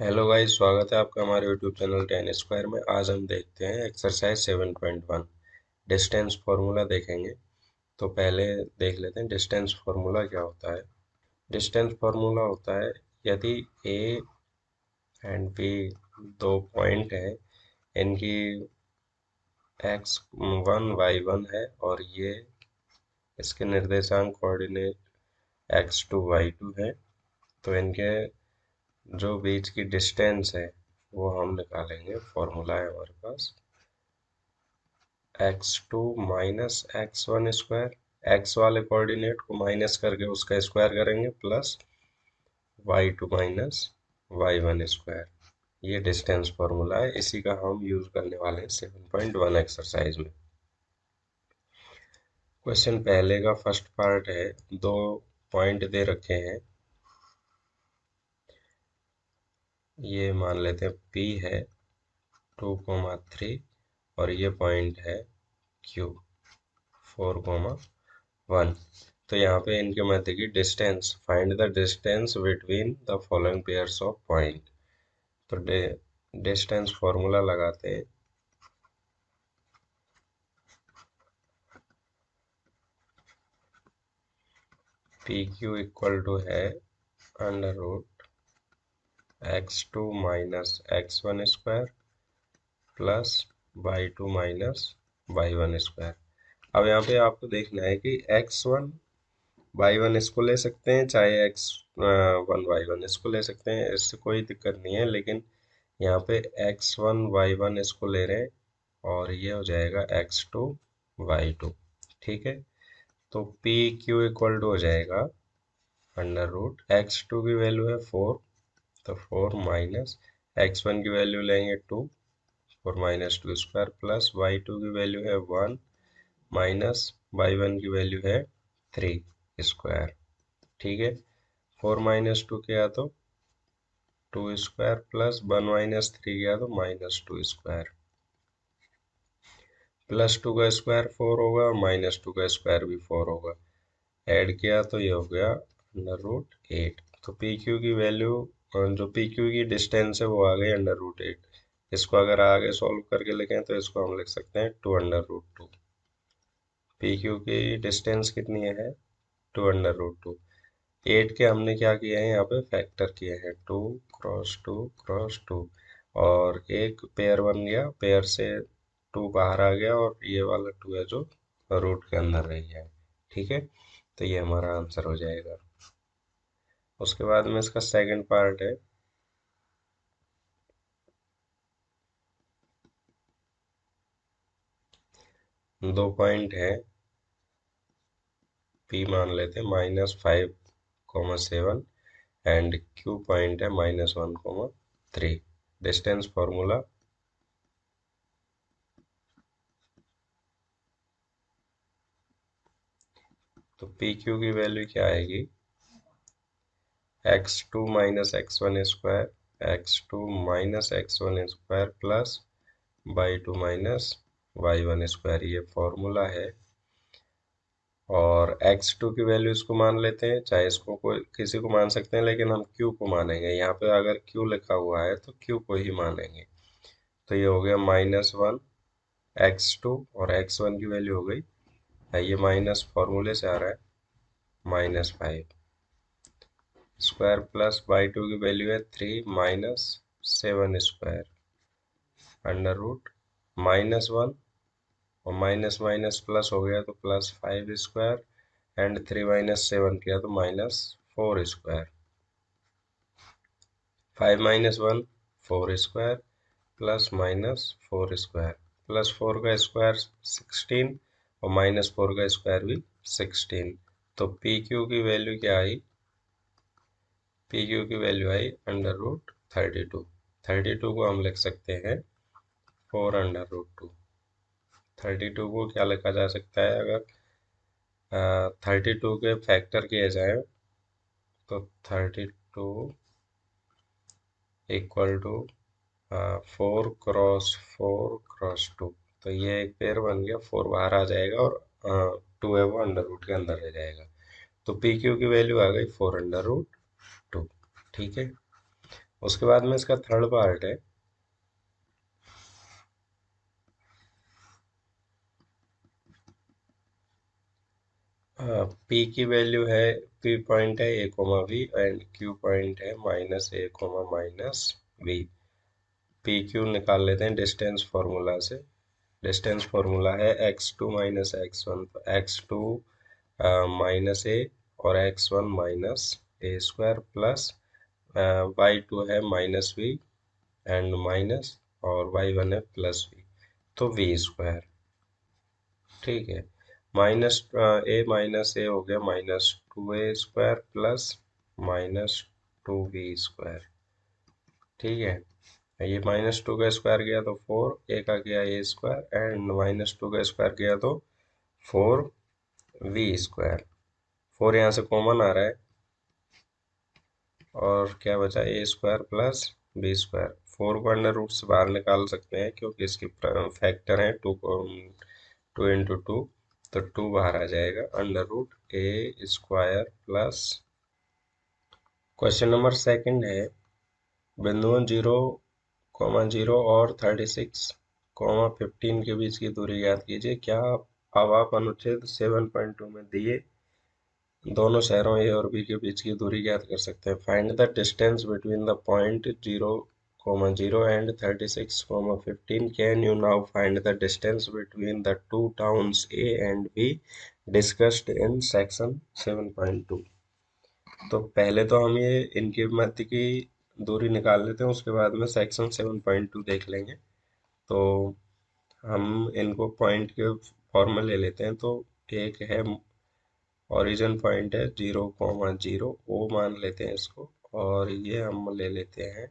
Hello guys, स्वागत है आपका हमारे यूट्यूब चैनल टेन स्क्वायर में। आज हम देखते हैं एक्सरसाइज 7.1 डिस्टेंस फार्मूला देखेंगे। तो पहले देख लेते हैं डिस्टेंस फार्मूला क्या होता है। डिस्टेंस फार्मूला होता है यदि ए एंड बी दो पॉइंट हैं, इनकी x1 y1 है और ये इसके निर्देशांक कोऑर्डिनेट x2 y2 है। तो इनके जो बीच की डिस्टेंस है वो हम निकालेंगे। फॉर्मूला है हमारे पास x2 minus x1 square. x वाले कोऑर्डिनेट को माइनस करके उसका स्क्वायर करेंगे plus y2 minus y1 square. ये डिस्टेंस फॉर्मूला है, इसी का हम यूज करने वाले हैं 7.1 एक्सरसाइज में। क्वेश्चन पहले का फर्स्ट पार्ट है, दो पॉइंट दे रखे हैं। ये मान लेते हैं P है 2,3 और ये पॉइंट है Q 4,1। तो यहाँ पे इनके मध्य की distance, find the distance between the following pairs of point. तो डिस्टेंस फॉर्मूला लगाते हैं। पी क्यू इक्वल टू है under root x2 minus x1 square plus y2 minus y1 square. अब यहाँ पे आपको देखना है कि x1 y1 इसको ले सकते हैं, चाहे x1 y1 इसको ले सकते हैं, इससे कोई दिक्कत नहीं है। लेकिन यहाँ पे x1 y1 इसको ले रहे हैं और ये हो जाएगा x2 y2। ठीक है, तो पी क्यू इक्वल टू हो जाएगा अंडर रूट x2 की वैल्यू है 4, तो 4 माइनस x1 की वैल्यू लेंगे 2, 4 माइनस 2 स्क्वायर प्लस y2 की वैल्यू है 1 माइनस y1 की वैल्यू है 3 स्क्वायर। ठीक है, 4 माइनस 2 किया तो 2 स्क्वायर प्लस 1 माइनस 3 किया तो माइनस 2 स्क्वायर। प्लस 2 का स्क्वायर 4 होगा और माइनस 2 का स्क्वायर भी 4 होगा। ऐड किया तो ये हो गया अंडर रूट 8। तो पी क्यू की वैल्यू, जो पी क्यू की डिस्टेंस है वो आ गई अंडर रूट 8। इसको अगर आगे सॉल्व करके लिखें तो इसको हम लिख सकते हैं 2 अंडर रूट 2। पी क्यू की डिस्टेंस कितनी है 2 अंडर रूट 2। 8 के हमने क्या किया है यहाँ पे फैक्टर किए हैं, 2 क्रॉस 2 क्रॉस 2, और एक पेयर बन गया, पेयर से 2 बाहर आ गया और ये वाला 2 है जो रूट के अंदर रह गया है। ठीक है, तो ये हमारा आंसर हो जाएगा। उसके बाद में इसका सेकंड पार्ट है, दो पॉइंट है, P मान लेते हैं -5,7 एंड Q पॉइंट है -1,3। डिस्टेंस फॉर्मूला तो पी क्यू की वैल्यू क्या आएगी, x2 minus x1 square, x2 minus x1 square plus y2 minus y1 square. ये फॉर्मूला है। और x2 की वैल्यू इसको मान लेते हैं, चाहे इसको कोई किसी को मान सकते हैं, लेकिन हम q को मानेंगे। यहाँ पे अगर q लिखा हुआ है तो q को ही मानेंगे। तो ये हो गया -1 x2 और x1 की वैल्यू हो गई, ये माइनस फॉर्मूले से आ रहा है -5 स्क्वायर प्लस y2 की वैल्यू है 3 माइनस 7 स्क्वायर अंडर रूट -1 और माइनस माइनस प्लस हो गया तो +5 स्क्वायर एंड 3 माइनस 7 किया तो -4 square. 5 minus 1 4 square plus -4 square, +4 का स्क्वायर 16 और -4 का स्क्वायर भी 16। तो पी क्यू की वैल्यू क्या आई, पी क्यू की वैल्यू आई अंडर रूट 32। 32 को हम लिख सकते हैं 4 अंडर रूट 2। 32 को क्या लिखा जा सकता है, अगर 32 के फैक्टर किए जाए तो 32 इक्वल टू 4 क्रॉस 4 क्रॉस 2। तो ये एक पेयर बन गया, 4 बाहर आ जाएगा और 2 है वो अंडर रूट के अंदर रह जाएगा। तो पी क्यू की वैल्यू आ गई 4 अंडर रूट 2। ठीक है, उसके बाद में इसका थर्ड पार्ट है पी की वैल्यू है, पी पॉइंट है A comma V and Q point है minus A comma minus V. P Q निकाल लेते हैं डिस्टेंस फार्मूला से। डिस्टेंस फार्मूला है X two minus X one, तो एक्स टू माइनस ए और X one minus A square plus Y two है minus V and minus और Y one है प्लस वी, तो वी स्क्वायर। ठीक है, माइनस ए हो गया minus two A square plus minus two B square. ठीक है, ये माइनस टू का स्क्वायर गया तो फोर, ए का गया ए स्क्वायर एंड माइनस टू का स्क्वायर गया तो फोर वी स्क्वायर। फोर यहाँ से कॉमन आ रहा है और क्या बचा A square plus B square. Four को अंडर रूट से बाहर निकाल सकते हैं क्योंकि इसकी फैक्टर है टू को, टू इंटू टू, तो टू बाहर आ जाएगा, under root A square plus. Question number second है, बिंदुओं जीरो कॉमा जीरो और 36, 15 के बीच की दूरी ज्ञात कीजिए। क्या अब आप अनुच्छेद 7.2 में दिए दोनों शहरों ए और बी के बीच की दूरी ज्ञात कर सकते हैं। Find the distance between the point 0, 0 and 36, 15। Can you now find the distance between the two towns A and be discussed in section 7.2। तो पहले तो हम ये इनके मध्य की दूरी निकाल लेते हैं, उसके बाद में सेक्शन 7.2 देख लेंगे। तो हम इनको पॉइंट के फॉर्म में ले लेते हैं। तो एक है ओरिजिन पॉइंट है 0, 0 ओ मान लेते हैं इसको, और ये हम ले लेते हैं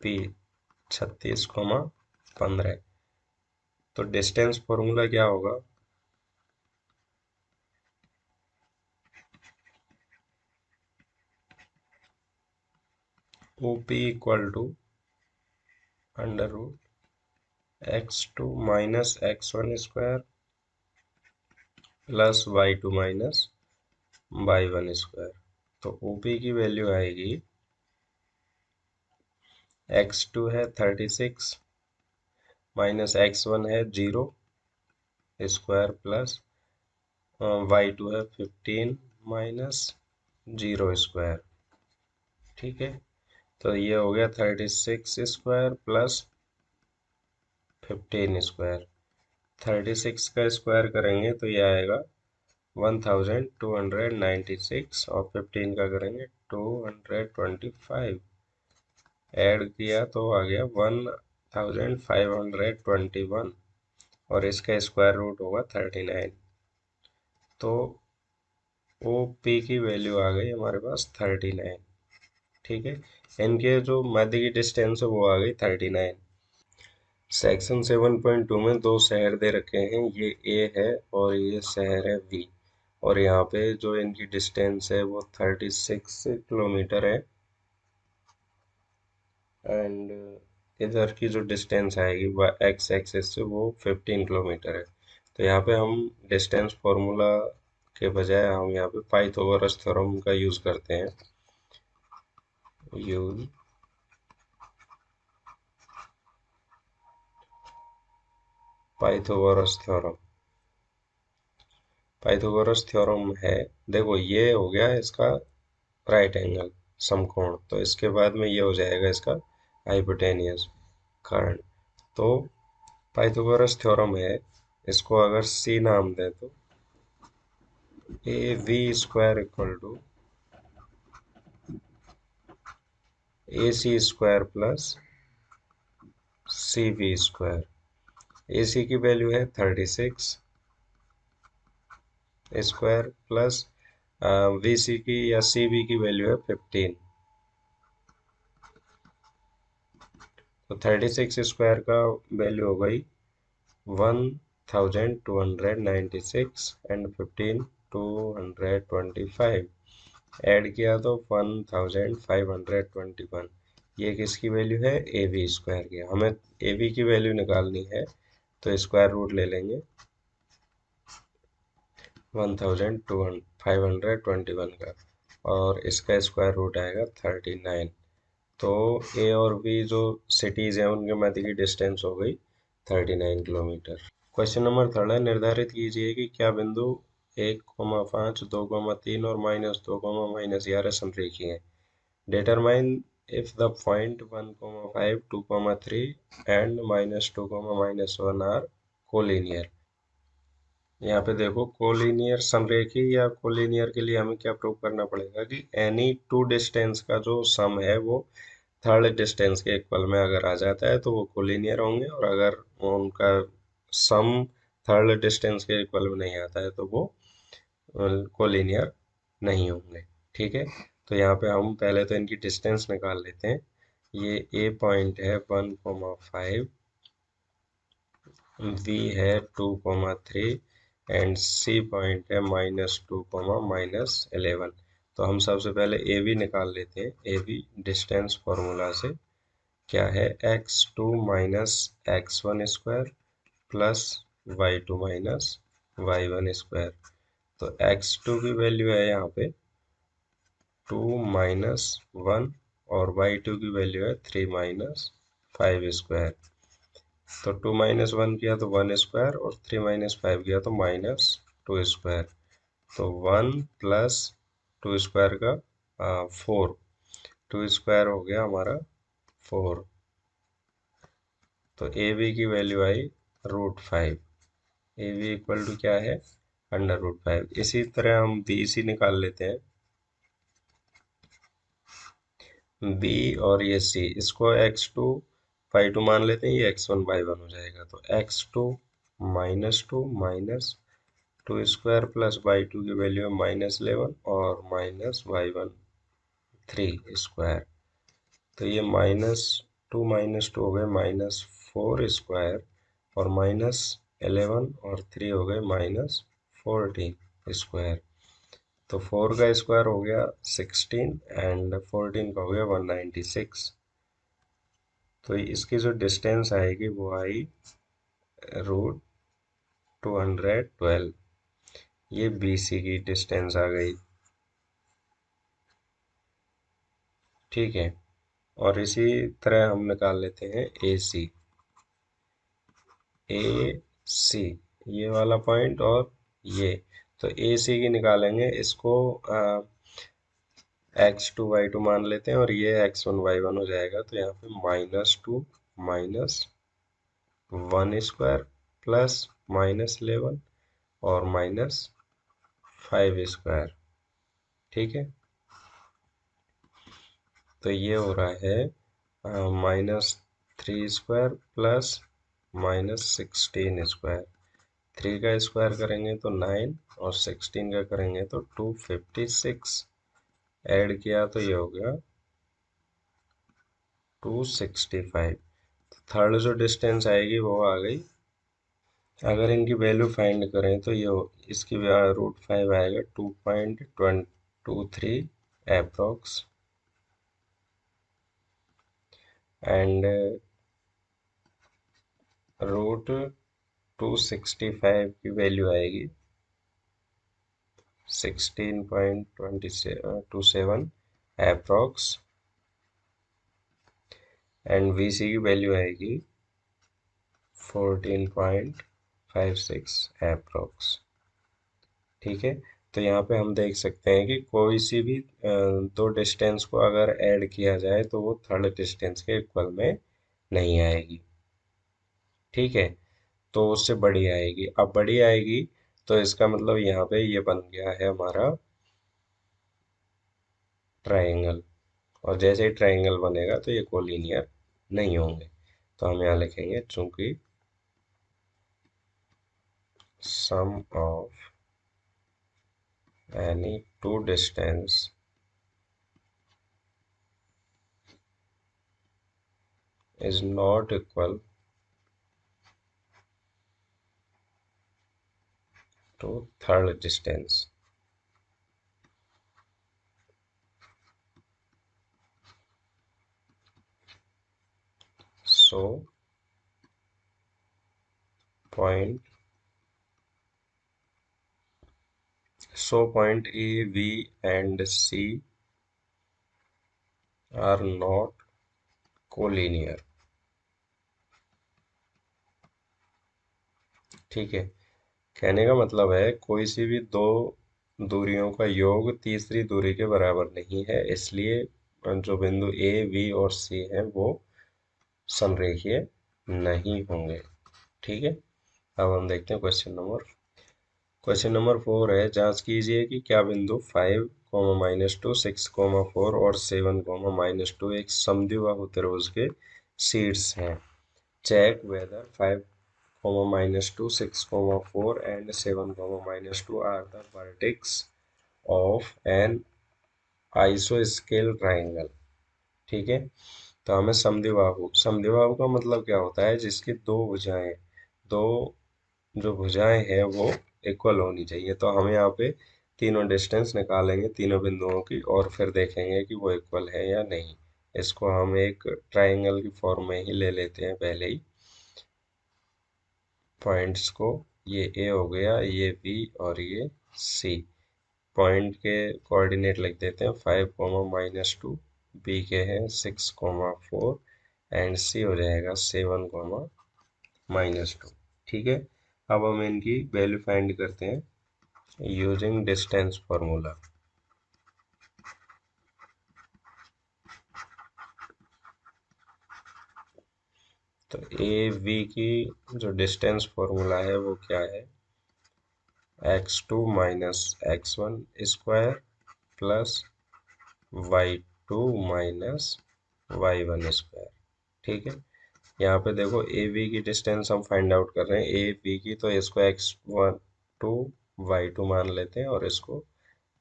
पी 36, 15। तो डिस्टेंस फॉर्मूला क्या होगा, O P equal to under root X two minus X one square plus Y two minus Y one square. तो ओ पी की वैल्यू आएगी, एक्स टू है 36 माइनस एक्स वन है 0 स्क्वायर प्लस वाई टू है 15 minus 0 square. ठीक है, तो ये हो गया 36 स्क्वायर प्लस 15 स्क्वायर। 36 का स्क्वायर करेंगे तो ये आएगा 1296 और 15 का करेंगे 225। ऐड किया तो आ गया 1521 और इसका स्क्वायर रूट होगा 39। तो ओ पी की वैल्यू आ गई हमारे पास 39। ठीक है, इनके जो मध्य की डिस्टेंस है वो आ गई 39। सेक्शन 7.2 में दो शहर दे रखे हैं, ये ए है और ये शहर है बी, और यहाँ पे जो इनकी डिस्टेंस है वो 36 किलोमीटर है एंड इधर की जो डिस्टेंस आएगी वह एक्स एक्सिस से वो 15 किलोमीटर है। तो यहाँ पे हम डिस्टेंस फॉर्मूला के बजाय हम यहाँ पे पाइथागोरस थ्योरम का यूज करते हैं। Use Pythagoras theorem. Pythagoras theorem है, देखो ये हो गया इसका राइट एंगल समकोण, तो इसके बाद में ये हो जाएगा इसका हाइपोटेनियस कर्ण। तो पाइथागोरस थ्योरम है, इसको अगर सी नाम दें तो A V square equal to A C square plus C V square. A C की वैल्यू है 36 स्क्वायर प्लस वी सी की या सी वी की वैल्यू है 15। तो 36 स्क्वायर का वैल्यू हो गई 1296 एंड 15 225। ऐड किया तो 1521। ये किसकी वैल्यू है, ए बी स्क्वायर की। हमें ए बी की वैल्यू निकालनी है तो स्क्वायर रूट ले लेंगे 1521 का। और इसका स्क्वायर रूट आएगा 39। तो ए और बी जो सिटीज़ हैं उनके मध्य की डिस्टेंस हो गई 39 किलोमीटर। क्वेश्चन नंबर थर्ड है, निर्धारित कीजिए कि क्या बिंदु 1,5, 2,3 और -2, -11 समरेखीय हैं। Determine if the point 1,5, 2,3 and -2, -1 are collinear। यहाँ पे देखो कोलिनियर समरेखी या कोलिनियर के लिए हमें क्या प्रूव करना पड़ेगा कि एनी टू डिस्टेंस का जो सम है वो थर्ड डिस्टेंस के इक्वल में अगर आ जाता है तो वो कोलिनियर होंगे, और अगर उनका सम थर्ड डिस्टेंस के इक्वल में नहीं आता है तो वो कोलिनियर नहीं होंगे। ठीक है, तो यहाँ पे हम पहले तो इनकी डिस्टेंस निकाल लेते हैं। ये ए पॉइंट है 1,5, बी है 2,3 एंड सी पॉइंट है -2, -11। तो हम सबसे पहले ए बी निकाल लेते हैं। ए बी डिस्टेंस फॉर्मूला से क्या है, x2 minus x1 square plus y2 minus y1 square. तो x2 की वैल्यू है यहाँ पे 2 - 1 और y2 की वैल्यू है 3 - 5 स्क्वायर। तो 2 - 1 किया तो 1 स्क्वायर और 3 - 5 किया तो -2 स्क्वायर। तो 1 प्लस 2 स्क्वायर का 4, 2 स्क्वायर हो गया हमारा 4। तो ए बी की वैल्यू आई √5। ए बी इक्वल टू क्या है, √5। इसी तरह हम बी सी निकाल लेते हैं। बी और ये सी, इसको x2 y2 मान लेते हैं, ये x1 y1 हो जाएगा। तो x2 -2 minus 2 square plus y2 की वैल्यू है -11 और -y1 3 स्क्वायर। तो ये -2 -2 हो गए -4 स्क्वायर और -11 और 3 हो गए -14 स्क्वायर। तो 4 का स्क्वायर हो गया 16 एंड 14 का हो गया 196। तो इसकी जो डिस्टेंस आएगी वो आई √212। ये बी सी की डिस्टेंस आ गई। ठीक है, और इसी तरह हम निकाल लेते हैं ए सी। ए सी ये वाला पॉइंट और ये, तो ए सी की निकालेंगे, इसको x2 y2 मान लेते हैं और ये x1 y1 हो जाएगा। तो यहाँ पे -2 -1 स्क्वायर प्लस -11 और -5 स्क्वायर। ठीक है, तो ये हो रहा है -3 स्क्वायर प्लस -16 स्क्वायर। 3 का स्क्वायर करेंगे तो 9 और 16 का करेंगे तो 256। ऐड किया तो ये हो गया 265। थर्ड जो डिस्टेंस आएगी वो आ गई। अगर इनकी वैल्यू फाइंड करें तो ये इसकी √5 आएगा 2.23 अप्रोक्स एंड √265 की वैल्यू आएगी 16.27 अप्रोक्स एंड वी सी की वैल्यू आएगी 14.56 अप्रोक्स। ठीक है, तो यहाँ पे हम देख सकते हैं कि कोई सी भी दो डिस्टेंस को अगर ऐड किया जाए तो वो थर्ड डिस्टेंस के इक्वल में नहीं आएगी। ठीक है, तो उससे बड़ी आएगी। अब बड़ी आएगी तो इसका मतलब यहाँ पे ये बन गया है हमारा ट्राइंगल, और जैसे ही ट्राइंगल बनेगा तो ये कोलिनियर नहीं होंगे। तो हम यहाँ लिखेंगे चूंकि sum of any two distance is not equal to third distance. So so point A, B and C are not collinear। ठीक है, कहने का मतलब है कोई सी भी दो दूरियों का योग तीसरी दूरी के बराबर नहीं है, इसलिए जो बिंदु ए बी और सी है वो समरेखीय नहीं होंगे। ठीक है, अब हम देखते हैं क्वेश्चन नंबर 4 है, जांच कीजिए कि क्या बिंदु 5, -2, 6, 4 और 7, -2 एक समद्विबाहु त्रिभुज के शीर्ष हैं। Check whether 5, -2, 6, 4 and 7, -2 are the vertex of an isosceles triangle। ठीक है, तो हमें समद्विबाहु का मतलब क्या होता है, जिसकी दो जो भुजाएं हैं वो इक्वल होनी चाहिए। तो हम यहाँ पे तीनों डिस्टेंस निकालेंगे तीनों बिंदुओं की और फिर देखेंगे कि वो इक्वल है या नहीं। इसको हम एक ट्राइंगल की फॉर्म में ही ले लेते हैं पहले ही पॉइंट्स को। ये ए हो गया, ये बी और ये सी। पॉइंट के कोऑर्डिनेट लिख देते हैं 5, -2, बी के हैं 6, 4 एंड सी हो जाएगा 7, -2। ठीक है, अब हम इनकी वैल्यू फाइंड करते हैं यूजिंग डिस्टेंस फॉर्मूला। तो ए बी की जो डिस्टेंस फॉर्मूला है वो क्या है, x2 - x1 square plus y2 - y1 square. ठीक है, यहाँ पे देखो ए बी की डिस्टेंस हम फाइंड आउट कर रहे हैं, ए बी की, तो इसको x1 y2 मान लेते हैं और इसको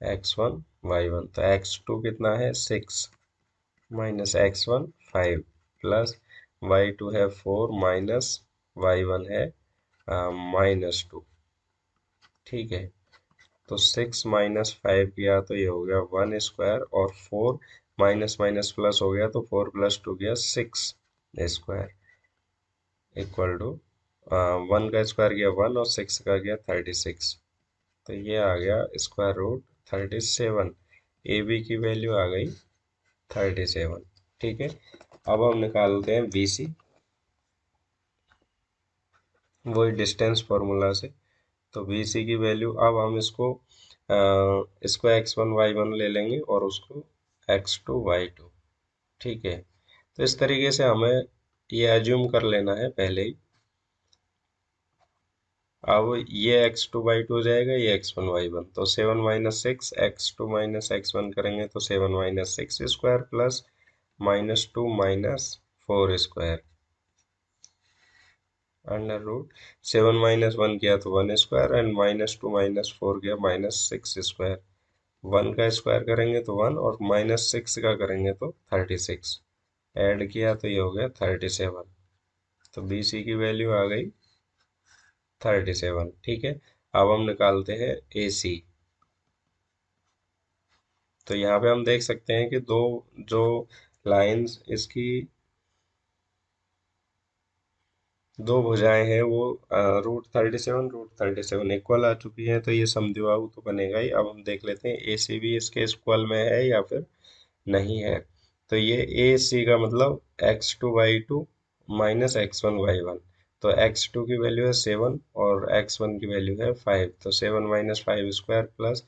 x1 y1। तो x2 कितना है 6 -x1 5 प्लस y2 है 4 माइनस y1 है -2। ठीक है, तो 6 - 5 किया तो ये हो गया 1 स्क्वायर और 4 माइनस माइनस प्लस हो गया तो 4 + 2 गया 6 स्क्वायर इक्वल टू 1 का स्क्वायर गया 1 और 6 का गया 36। तो ये आ गया √37। ए बी की वैल्यू आ गई 37। ठीक है, अब हम निकालते हैं बी सी, वही डिस्टेंस फॉर्मूला से। तो बी सी की वैल्यू, अब हम इसको x1 y1 ले लेंगे और उसको x2 y2। ठीक है, तो इस तरीके से हमें ये एज्यूम कर लेना है पहले ही। अब ये x2 y2 हो जाएगा, ये x1 y1, तो 7 - 6 x2 - x1 करेंगे तो 7 - 6 square plus -2 - 4 square under root 7 - 1 किया तो 1 स्क्वायर एंड -2 - 4 किया -6 स्क्वायर। 1 का स्क्वायर करेंगे तो 1 और -6 का करेंगे तो 36। ऐड किया तो ये हो गया 37। तो बी सी की वैल्यू आ गई 37। ठीक है, अब हम निकालते हैं ए सी। तो यहाँ पे हम देख सकते हैं कि दो जो लाइंस इसकी दो भुजाएं हैं वो √37 इक्वल आ चुकी है, तो ये समद्विबाहु तो बनेगा ही। अब हम देख लेते हैं ए सी भी इसके इक्वल में है या फिर नहीं है। तो ये ए सी का मतलब x2 y2 -x1 y1। तो x2 की वैल्यू है 7 और x1 की वैल्यू है 5, तो 7 - 5 स्क्वायर प्लस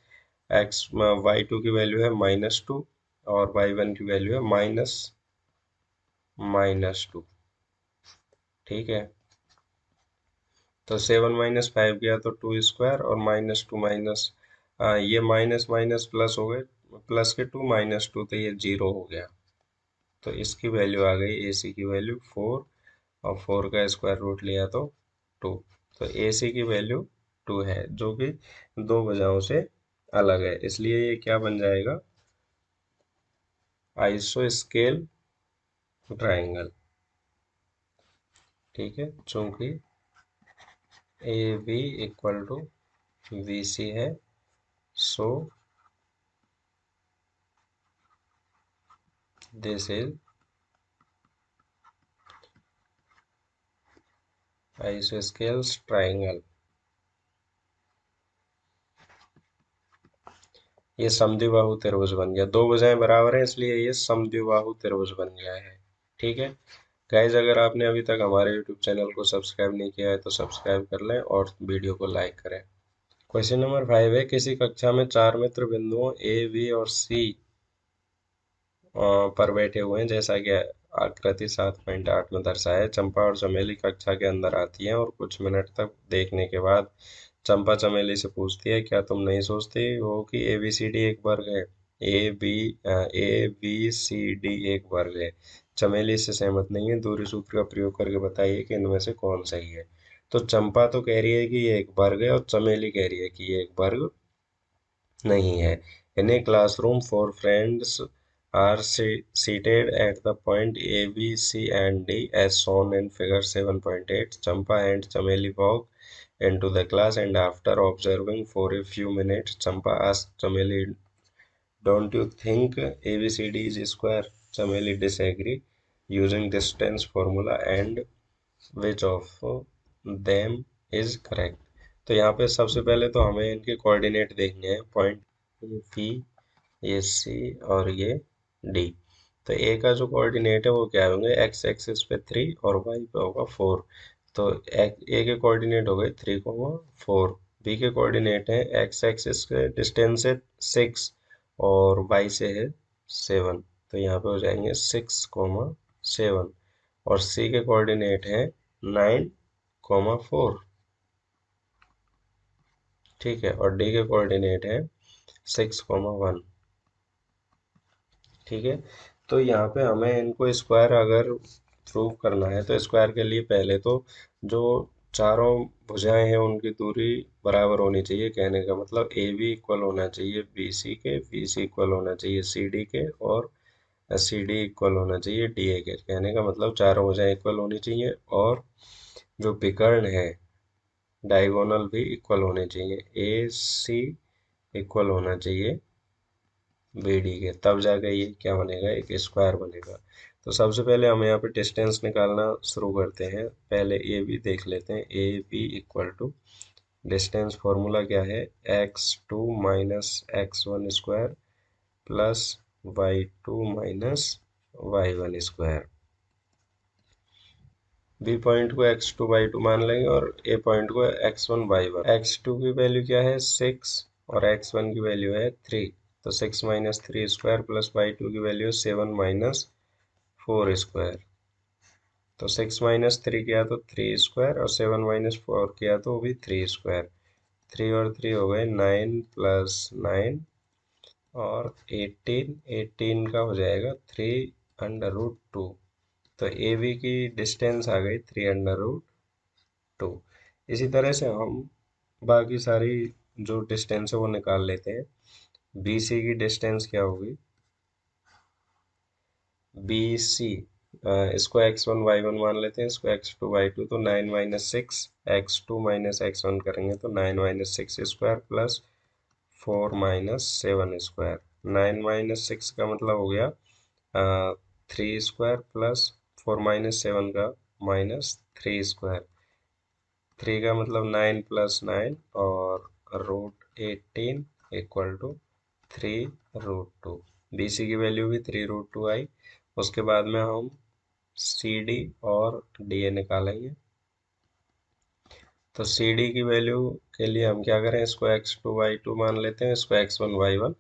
एक्स y2 की वैल्यू है -2 और y1 की वैल्यू है -2। ठीक है, तो 7 - 5 गया तो 2 स्क्वायर और -2 माइनस ये माइनस माइनस प्लस हो गए, प्लस के 2 -2 तो ये 0 हो गया। तो इसकी वैल्यू आ गई ए सी की वैल्यू 4 और 4 का स्क्वायर रूट लिया तो 2। तो ए सी की वैल्यू 2 है, जो कि दो भुजाओं से अलग है, इसलिए ये क्या बन जाएगा, आइसोस्केल ट्राइंगल। ठीक है, चूंकि A B equal to B C है, so this is isosceles triangle. ये समद्विबाहु त्रिभुज बन गया। दो भुजाएं बराबर हैं इसलिए ये समद्विबाहु त्रिभुज बन गया है। ठीक है गाइज, अगर आपने अभी तक हमारे यूट्यूब चैनल को सब्सक्राइब नहीं किया है तो सब्सक्राइब कर लें और वीडियो को लाइक करें। क्वेश्चन नंबर 5 है, किसी कक्षा में चार मित्र बिंदुओं ए बी और सी पर बैठे हुए हैं जैसा कि आकृति 7.8 में दर्शाया है। चंपा और चमेली कक्षा के अंदर आती हैं और कुछ मिनट तक देखने के बाद चंपा चमेली से पूछती है, क्या तुम नहीं सोचती हो कि ए बी सी डी एक वर्ग है? ए बी सी डी एक वर्ग है। चमेली इससे सहमत नहीं है। दूरी सूत्र का प्रयोग करके बताइए कि इनमें से कौन सही है। तो चंपा तो कह रही है कि ये एक वर्ग है और चमेली कह रही है कि ये एक वर्ग नहीं है। In a classroom, four friends are seated at the point A, B, C, and D as shown in figure 7.8. Champa and Chameli walk into the class and after observing for a few minutes, Champa asked Chameli, don't you think ABCD is square? Chameli disagree using distance formula and which of them is correct? तो यहाँ पे सबसे पहले तो हमें इनके coordinate देखने हैं। पॉइंट पी, ये सी और ये डी। तो ए का जो कोऑर्डिनेट है वो क्या होंगे, एक्स एक्सिस पे 3 और वाई पे होगा 4। तो ए के कोऑर्डिनेट हो गए 3,4। बी के कोऑर्डिनेट है एक्स एक्सिस के डिस्टेंस है 6 और वाई से है 7। तो यहाँ पे हो जाएंगे 6,7। और सी के कोऑर्डिनेट है 9,4। ठीक है, और डी के कोऑर्डिनेट है 6,1। ठीक है, तो यहाँ पे हमें इनको स्क्वायर अगर प्रूव करना है तो स्क्वायर के लिए पहले तो जो चारों भुजाएं हैं उनकी दूरी बराबर होनी चाहिए। कहने का मतलब ए बी इक्वल होना चाहिए बी सी इक्वल होना चाहिए सी डी के, और सी डी इक्वल होना चाहिए डी ए के। कहने का मतलब चारों भुजाएं इक्वल होनी चाहिए और जो विकर्ण है डायगोनल भी इक्वल होने चाहिए। ए सी इक्वल होना चाहिए बी डी के, तब जाके ये क्या बनेगा, एक स्क्वायर बनेगा। तो सबसे पहले हम यहाँ पे डिस्टेंस निकालना शुरू करते हैं। पहले ए बी देख लेते हैं। A B equal to distance formula क्या है, x2 minus x1 square plus y2 minus y1 square. B point को x2 y2 मान लेंगे और ए पॉइंट को x1 y1। x2 की वैल्यू क्या है 6 और x1 की वैल्यू है 3। तो 6 माइनस 3 स्क्वायर प्लस y2 की वैल्यू है 7 माइनस 4 स्क्वायर। तो 6 माइनस 3 किया तो 3 स्क्वायर और 7 माइनस 4 किया तो वो भी 3 स्क्वायर। 3 और 3 हो गए 9 प्लस 9 और 18। 18 का हो जाएगा 3√2। तो ए बी की डिस्टेंस आ गई 3√2। इसी तरह से हम बाकी सारी जो डिस्टेंस है वो निकाल लेते हैं। बी सी की डिस्टेंस क्या होगी, बी सी इसको x1 y1 मान लेते हैं, इसको x2 y2। तो 9 माइनस 6 x2 माइनस x1 करेंगे तो 9 minus 6 square plus 4 minus 7 square. 9 minus 6 का मतलब हो गया 3 स्क्वायर प्लस 4 माइनस 7 का माइनस 3 स्क्वायर। 3 का मतलब 9 प्लस 9 और √18 इक्वल टू 3√2। बी सी की वैल्यू भी 3√2 आई। उसके बाद में हम सी डी और डी ए निकालेंगे। तो सी डी की वैल्यू के लिए हम क्या करें, इसको x2 y2 मान लेते हैं, इसको x1 y1।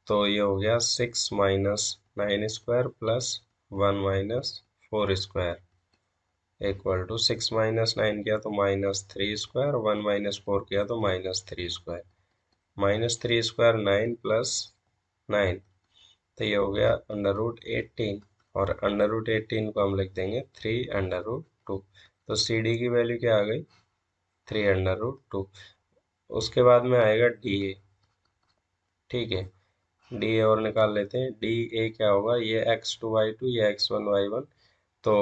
तो ये हो गया 6 minus 9 square plus 1 minus 4 square equal to 6 minus 9 किया तो माइनस 3 स्क्वायर, 1 माइनस 4 किया तो minus 3 square. Minus 3 square 9 plus 9, तो ये हो गया √18 और √18 को हम लिख देंगे 3√2। तो सी डी की वैल्यू क्या आ गई 3√2। उसके बाद में आएगा डी ए। ठीक है, डी ए और निकाल लेते हैं। डी ए क्या होगा, ये x2 y2 ये x1 y1। तो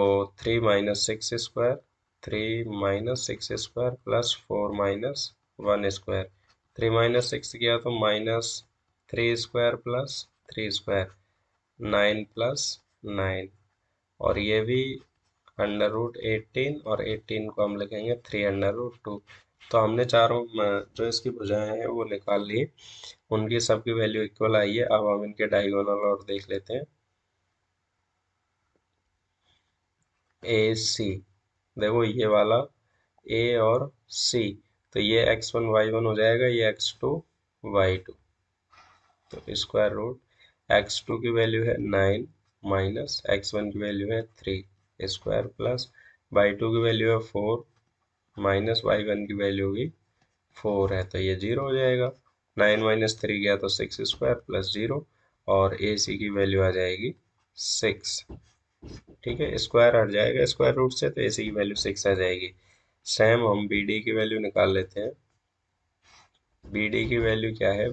3 minus 6 square, 3 minus 6 square plus 4 minus 1 square. 3 minus 6 किया तो minus 3 square plus 3 square, 9 plus 9। और ये भी √18 और 18 को हम लिखेंगे 3√2। तो हमने चारों जो इसकी भुजाएं हैं वो निकाल ली, उनकी सबकी वैल्यू इक्वल आई है। अब हम इनके डायगोनल और देख लेते हैं। ए सी, देखो ये वाला ए और सी, तो ये x1 y1 हो जाएगा, ये x2 y2। तो स्क्वायर रूट x2 की वैल्यू है 9 माइनस x1 की वैल्यू है 3 स्क्वायर प्लस y2 की वैल्यू है 4 माइनस y1 की वैल्यू भी 4 है, तो ये 0 हो जाएगा। 9 माइनस 3 गया तो 6 स्क्वायर प्लस 0, और ए सी की वैल्यू आ जाएगी 6। ठीक है, स्क्वायर हट जाएगा स्क्वायर रूट से, तो ए सी की वैल्यू 6 आ जाएगी। सेम हम बी डी की वैल्यू निकाल लेते हैं। बी डी की वैल्यू क्या है,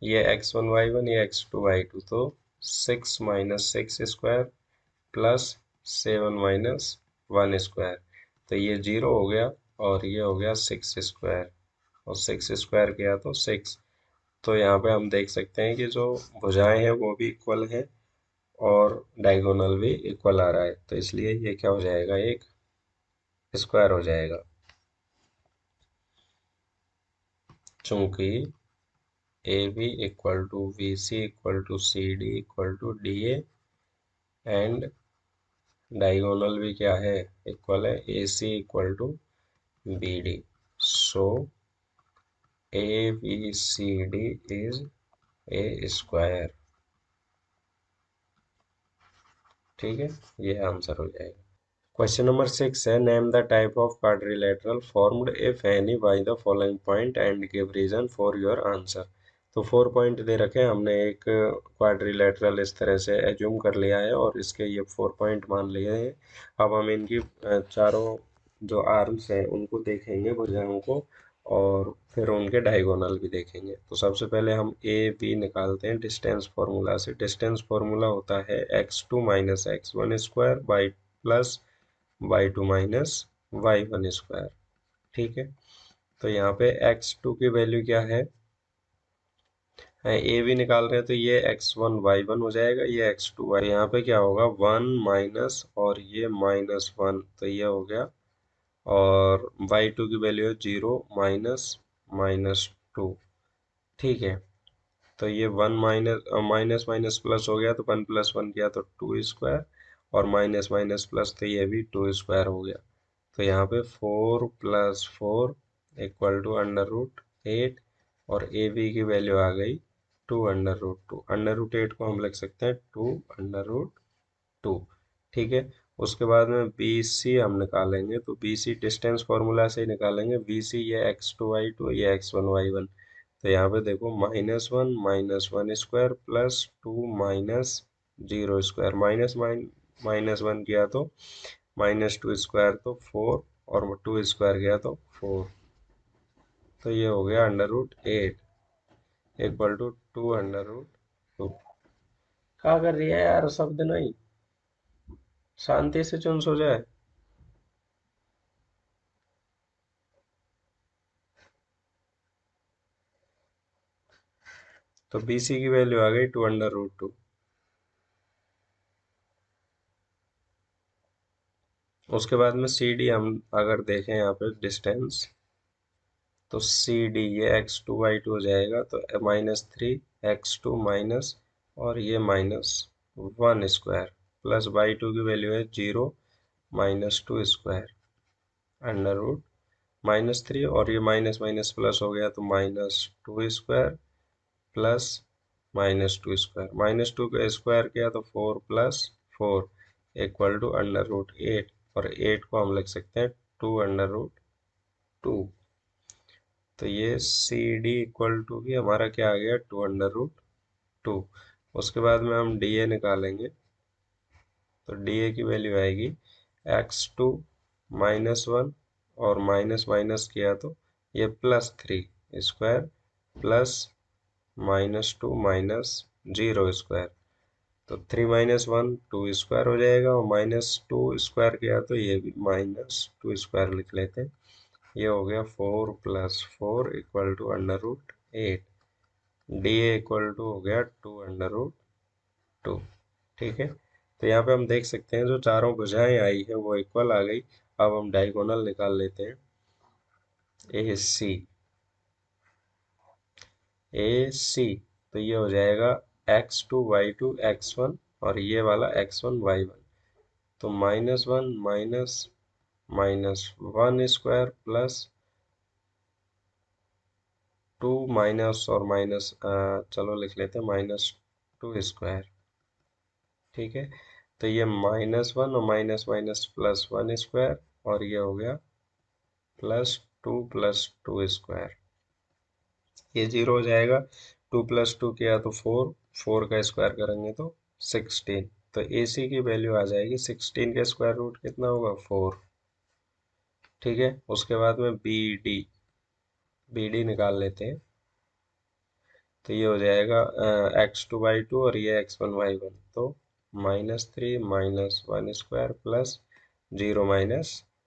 ये x1 y1, ये x2 y2, तो 6 minus 6 square plus 7 minus 1 square, तो ये 0 हो गया, और ये हो गया 6 स्क्वायर, और 6 स्क्वायर किया तो 6। तो यहाँ पे हम देख सकते हैं कि जो भुजाएं हैं वो भी इक्वल हैं, और डायगोनल भी इक्वल आ रहा है, तो इसलिए ये क्या हो जाएगा, एक स्क्वायर हो जाएगा। चूंकि A B equal to B C equal to C D equal to D A, and diagonal भी क्या है, इक्वल है, A C equal to B D. So A B C D is a square. ठीक है, ये answer हो जाएगा। Question number 6 है, name the type of quadrilateral formed if any by the following point and give reason for your answer. तो 4 point दे रखे हैं, हमने एक क्वाड्रिलेटरल इस तरह से एज्यूम कर लिया है, और इसके ये 4 पॉइंट मान लिए हैं। अब हम इनकी चारों जो आर्म्स हैं उनको देखेंगे, भुजाओं को, और फिर उनके डायगोनल भी देखेंगे। तो सबसे पहले हम ए बी निकालते हैं डिस्टेंस फार्मूला से। डिस्टेंस फार्मूला होता है x2 minus x1 square by plus y2 minus y1 square. ठीक है, तो यहाँ पे x2 की वैल्यू क्या है, ए भी निकाल रहे हैं, तो ये x1 y1 हो जाएगा, ये x2 y। यहाँ पे क्या होगा, 1 माइनस और ये -1, तो ये हो गया, और y2 की वैल्यू है 0 माइनस -2। ठीक है, तो ये 1 माइनस माइनस माइनस प्लस हो गया, तो 1 प्लस 1 किया तो 2 स्क्वायर, और माइनस माइनस प्लस, तो ये भी 2 स्क्वायर हो गया। तो यहाँ पे 4 प्लस 4 इक्वल टू √8, और ए बी की वैल्यू आ गई 2√2। √8 को हम लिख सकते हैं 2√2। ठीक है, उसके बाद में बी सी हम निकालेंगे, तो बी सी डिस्टेंस फार्मूला से ही निकालेंगे। बी सी ये x2 y2, ये x1 y1, तो यहाँ पे देखो -1 square plus 2 minus 0 square, minus 1 किया तो -2 स्क्वायर, तो 4, और 2 स्क्वायर गया तो 4, तो ये हो गया √8 इक्वल टू 2√2। क्या कर रही है यार, शब्द नहीं, शांति से चुन सो जाए। तो बी सी की वैल्यू आ गई 2√2। उसके बाद में सी डी हम अगर देखें यहाँ पे डिस्टेंस, तो सी डी ये x2 y2 हो जाएगा, तो -3 x2 माइनस, और ये -1 स्क्वायर प्लस y2 की वैल्यू है 0 -2 स्क्वायर √, -3, और ये माइनस माइनस प्लस हो गया, तो -2 स्क्वायर प्लस -2 स्क्वायर, -2 का स्क्वायर किया तो 4 प्लस 4 इक्वल टू √8, और 8 को हम लिख सकते हैं 2√2। तो ये सी डी इक्वल टू भी हमारा क्या आ गया, 2√2। उसके बाद में हम डी ए निकालेंगे, तो डी ए की वैल्यू आएगी x2 -1, और माइनस माइनस किया तो ये +3 स्क्वायर प्लस -2 माइनस 0 स्क्वायर, तो 3 माइनस 1 2 स्क्वायर हो जाएगा, और -2 स्क्वायर किया तो ये भी -2 स्क्वायर लिख लेते हैं। ये हो गया 4 + 4 equal to √8। D A equal to हो गया 2√2। ठीक है, तो यहाँ पे हम देख सकते हैं जो चारों भुजाएं आई है वो इक्वल आ गई। अब हम डायगोनल निकाल लेते हैं। ए सी, तो ये हो जाएगा x2 y2 x1 और ये वाला x1 y1, तो -1 माइनस -1 स्क्वायर प्लस 2 माइनस और माइनस, चलो लिख लेते हैं -2 स्क्वायर। ठीक है, तो ये -1 और माइनस माइनस प्लस 1 स्क्वायर, और ये हो गया +2 स्क्वायर। ये 0 हो जाएगा, 2 + 2 किया तो 4, 4 का स्क्वायर करेंगे तो 16, तो ए सी की वैल्यू आ जाएगी 16 का स्क्वायर रूट कितना होगा 4। ठीक है, उसके बाद में बी डी निकाल लेते हैं, तो ये हो जाएगा x2 y2 और ये x1 y1, तो -3 -1 स्क्वायर प्लस 0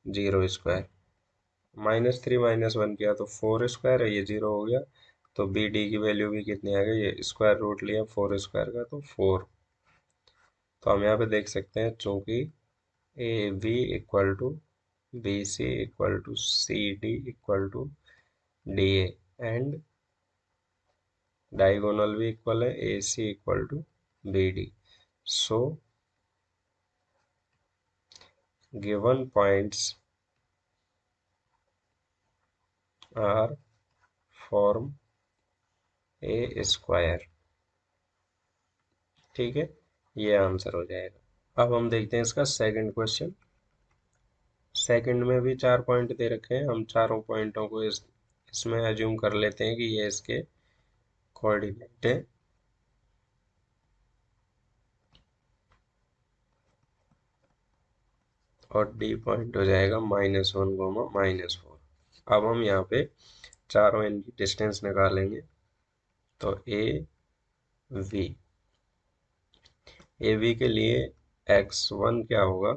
0 स्क्वायर, -3 -1 किया तो 4 स्क्वायर है, ये 0 हो गया, तो बी डी की वैल्यू भी कितनी आ गई, ये स्क्वायर रूट लिया 4 स्क्वायर का तो 4। तो हम यहाँ पे देख सकते हैं, चूंकि A B equal to B C equal to C D equal to D A, and diagonal भी इक्वल है, A C equal to B D, so given points are form a square. ठीक है, ये आंसर हो जाएगा। अब हम देखते हैं इसका सेकंड क्वेश्चन। सेकंड में भी 4 पॉइंट दे रखे हैं, हम चारों पॉइंटों को इसमें एज्यूम कर लेते हैं कि ये इसके कोऑर्डिनेट है, और डी पॉइंट हो जाएगा -1, -4। अब हम यहाँ पे चारों इनकी डिस्टेंस निकालेंगे, तो ए वी के लिए x1 क्या होगा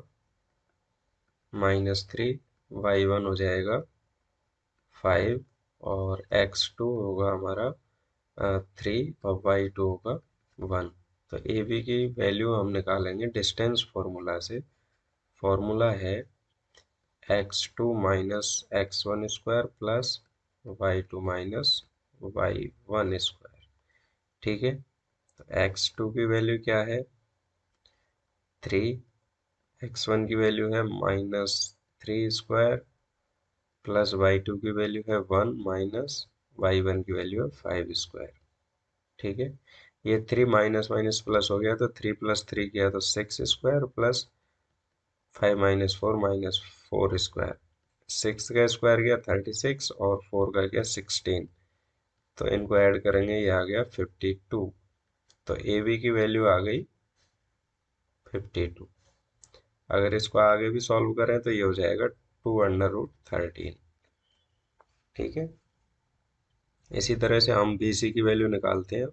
-3, y1 हो जाएगा 5, और x2 होगा हमारा 3, और y2 होगा 1। तो ए बी की वैल्यू हम निकालेंगे डिस्टेंस फॉर्मूला से। फॉर्मूला है x2 minus x1 square plus y2 minus y1 square. ठीक है, तो x2 की वैल्यू क्या है 3, x1 की वैल्यू है -3 स्क्वायर प्लस y2 की वैल्यू है 1 माइनस y1 की वैल्यू है 5 स्क्वायर। ठीक है, ये 3 माइनस माइनस प्लस हो गया, तो 3 + 3 किया तो 6 स्क्वायर प्लस 5 - 4 स्क्वायर, 6 का स्क्वायर गया 36 और 4 का गया 16, तो इनको ऐड करेंगे, ये आ गया 52। तो ए बी की वैल्यू आ गई 52। अगर इसको आगे भी सॉल्व करें तो ये हो जाएगा 2√13। ठीक है, इसी तरह से हम बी सी की वैल्यू निकालते हैं।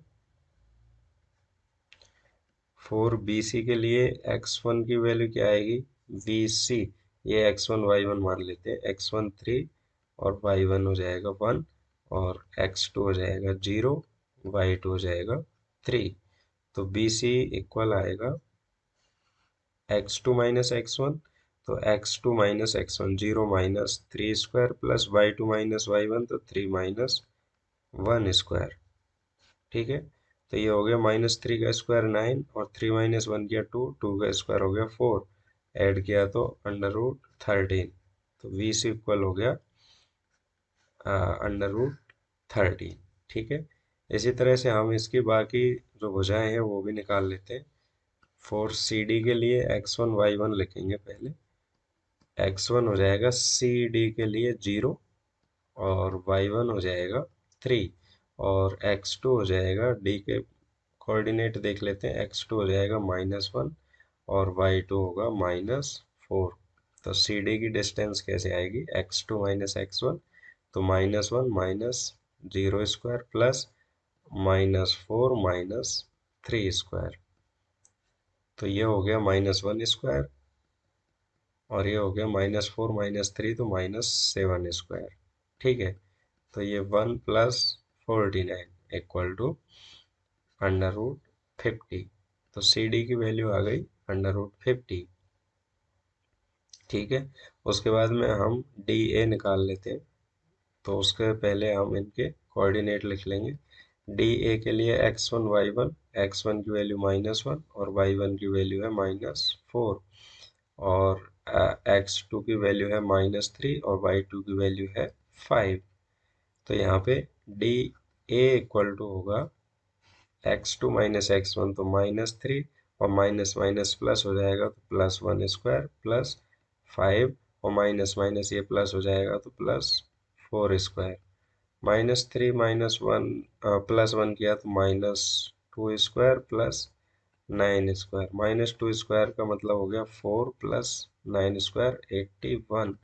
फॉर बी सी के लिए x1 की वैल्यू क्या आएगी, बी सी, ये x1 y1 मान लेते हैं, x1 3 और y1 हो जाएगा 1, और x2 हो जाएगा 0, y2 हो जाएगा 3, तो बी सी इक्वल आएगा x2 माइनस x1, तो x2 minus x1 0 -3 square plus y2 minus y1, तो 3 -1 स्क्वायर। ठीक है, तो ये हो गया -3 का स्क्वायर 9, और 3 -1 किया 2, 2 का स्क्वायर हो गया 4, ऐड किया तो √13, तो वी सी इक्वल हो गया √13। ठीक है, इसी तरह से हम इसकी बाकी जो भुजाएं हैं वो भी निकाल लेते हैं। फॉर सी डी के लिए x1 y1 लिखेंगे पहले, x1 हो जाएगा सी डी के लिए 0, और y1 हो जाएगा 3, और x2 हो जाएगा डी के कोऑर्डिनेट देख लेते हैं, x2 हो जाएगा -1 और y2 होगा -4। तो सी डी की डिस्टेंस कैसे आएगी, x2 माइनस x1, तो -1 -0 स्क्वायर प्लस -4 -3 स्क्वायर, तो ये हो गया -1 स्क्वायर, और ये हो गया -4 -3, तो -7 स्क्वायर। ठीक है, तो ये 1 + 49 इक्वल टू √50, तो सी डी की वैल्यू आ गई √50। ठीक है, उसके बाद में हम डी ए निकाल लेते हैं। तो उसके पहले हम इनके कोऑर्डिनेट लिख लेंगे। डी ए के लिए x1 y1, x1 की वैल्यू -1 और y1 की वैल्यू है -4, और x2 की वैल्यू है -3 और y2 की वैल्यू है 5। तो यहाँ पे डी ए इक्वल टू होगा x2 माइनस x1, तो -3, और माइनस माइनस प्लस हो जाएगा तो +1² प्लस 5, और माइनस माइनस ये प्लस हो जाएगा तो +4²। -3 -1 +1 किया तो -2² प्लस 9²। -2² का मतलब हो गया 4 प्लस 9², 81,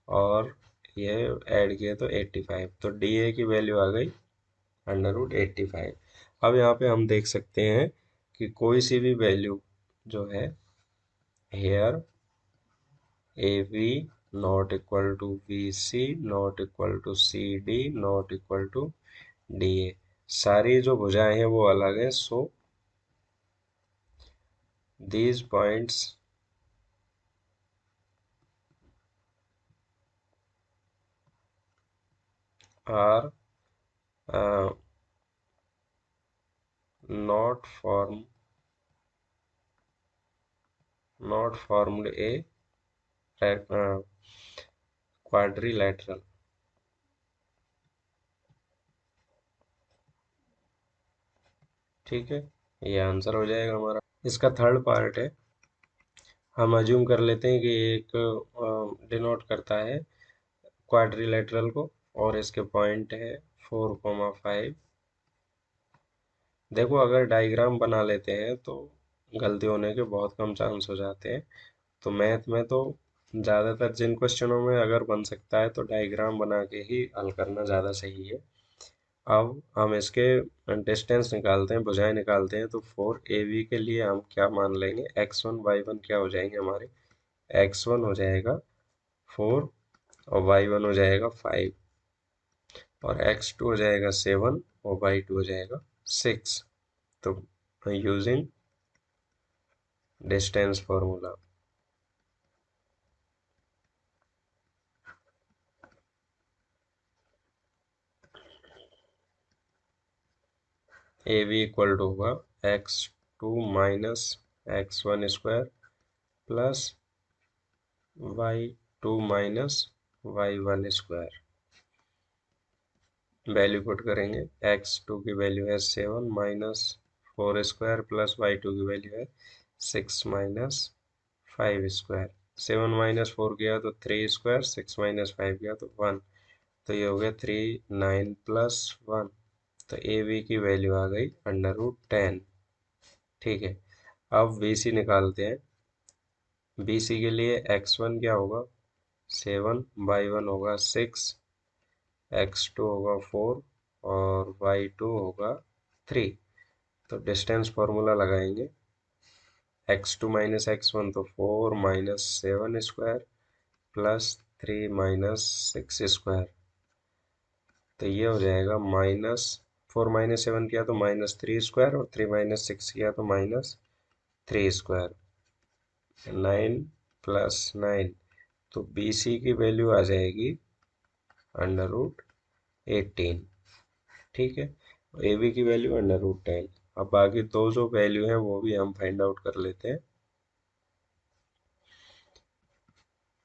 और ये ऐड किए तो 85। तो डी ए की वैल्यू आ गई √85। अब यहाँ पे हम देख सकते हैं कि कोई सी भी वैल्यू जो है here A B not equal to B C not equal to C D not equal to D A, सारी जो भुजाएं हैं वो अलग है। So these points are not formed a quadrilateral। ठीक है, ये आंसर हो जाएगा हमारा। इसका थर्ड पार्ट है, हम अज्यूम कर लेते हैं कि एक डिनोट करता है क्वाड्रिलेटरल को, और इसके पॉइंट है 4,5। देखो अगर डायग्राम बना लेते हैं तो गलती होने के बहुत कम चांस हो जाते हैं। तो मैथ में तो ज़्यादातर जिन क्वेश्चनों में अगर बन सकता है तो डायग्राम बना के ही हल करना ज़्यादा सही है। अब हम इसके डिस्टेंस निकालते हैं, भुजाएं निकालते हैं। तो 4AB के लिए हम क्या मान लेंगे, x1 y1 क्या हो जाएंगे हमारे, x1 हो जाएगा 4 और y1 हो जाएगा 5, और x2 हो जाएगा 7 और y2 हो जाएगा 6। तो using distance formula, A B equal to होगा x2 minus x1² plus y2 minus y1²। Value put करेंगे, x2 की वैल्यू है 7 -4² प्लस y2 की वैल्यू है 6 -5²। 7 -4 किया तो 3², 6 -5 किया तो 1, तो ये हो गया 3 9 प्लस 1। तो ए बी की वैल्यू आ गई √10। ठीक है, अब बी सी निकालते हैं। बी सी के लिए x1 क्या होगा 7, y1 होगा 6, x2 होगा 4 और y2 होगा 3। तो डिस्टेंस फॉर्मूला लगाएंगे, x2 माइनस x1 तो 4 -7² प्लस 3 -6²। तो ये हो जाएगा -4 -7 किया तो -3² और 3 -6 किया तो -3²। 9 प्लस 9, तो बी सी की वैल्यू आ जाएगी √18। ठीक है, ए बी की वैल्यू √10। अब बाकी दो जो वैल्यू है वो भी हम फाइंड आउट कर लेते हैं।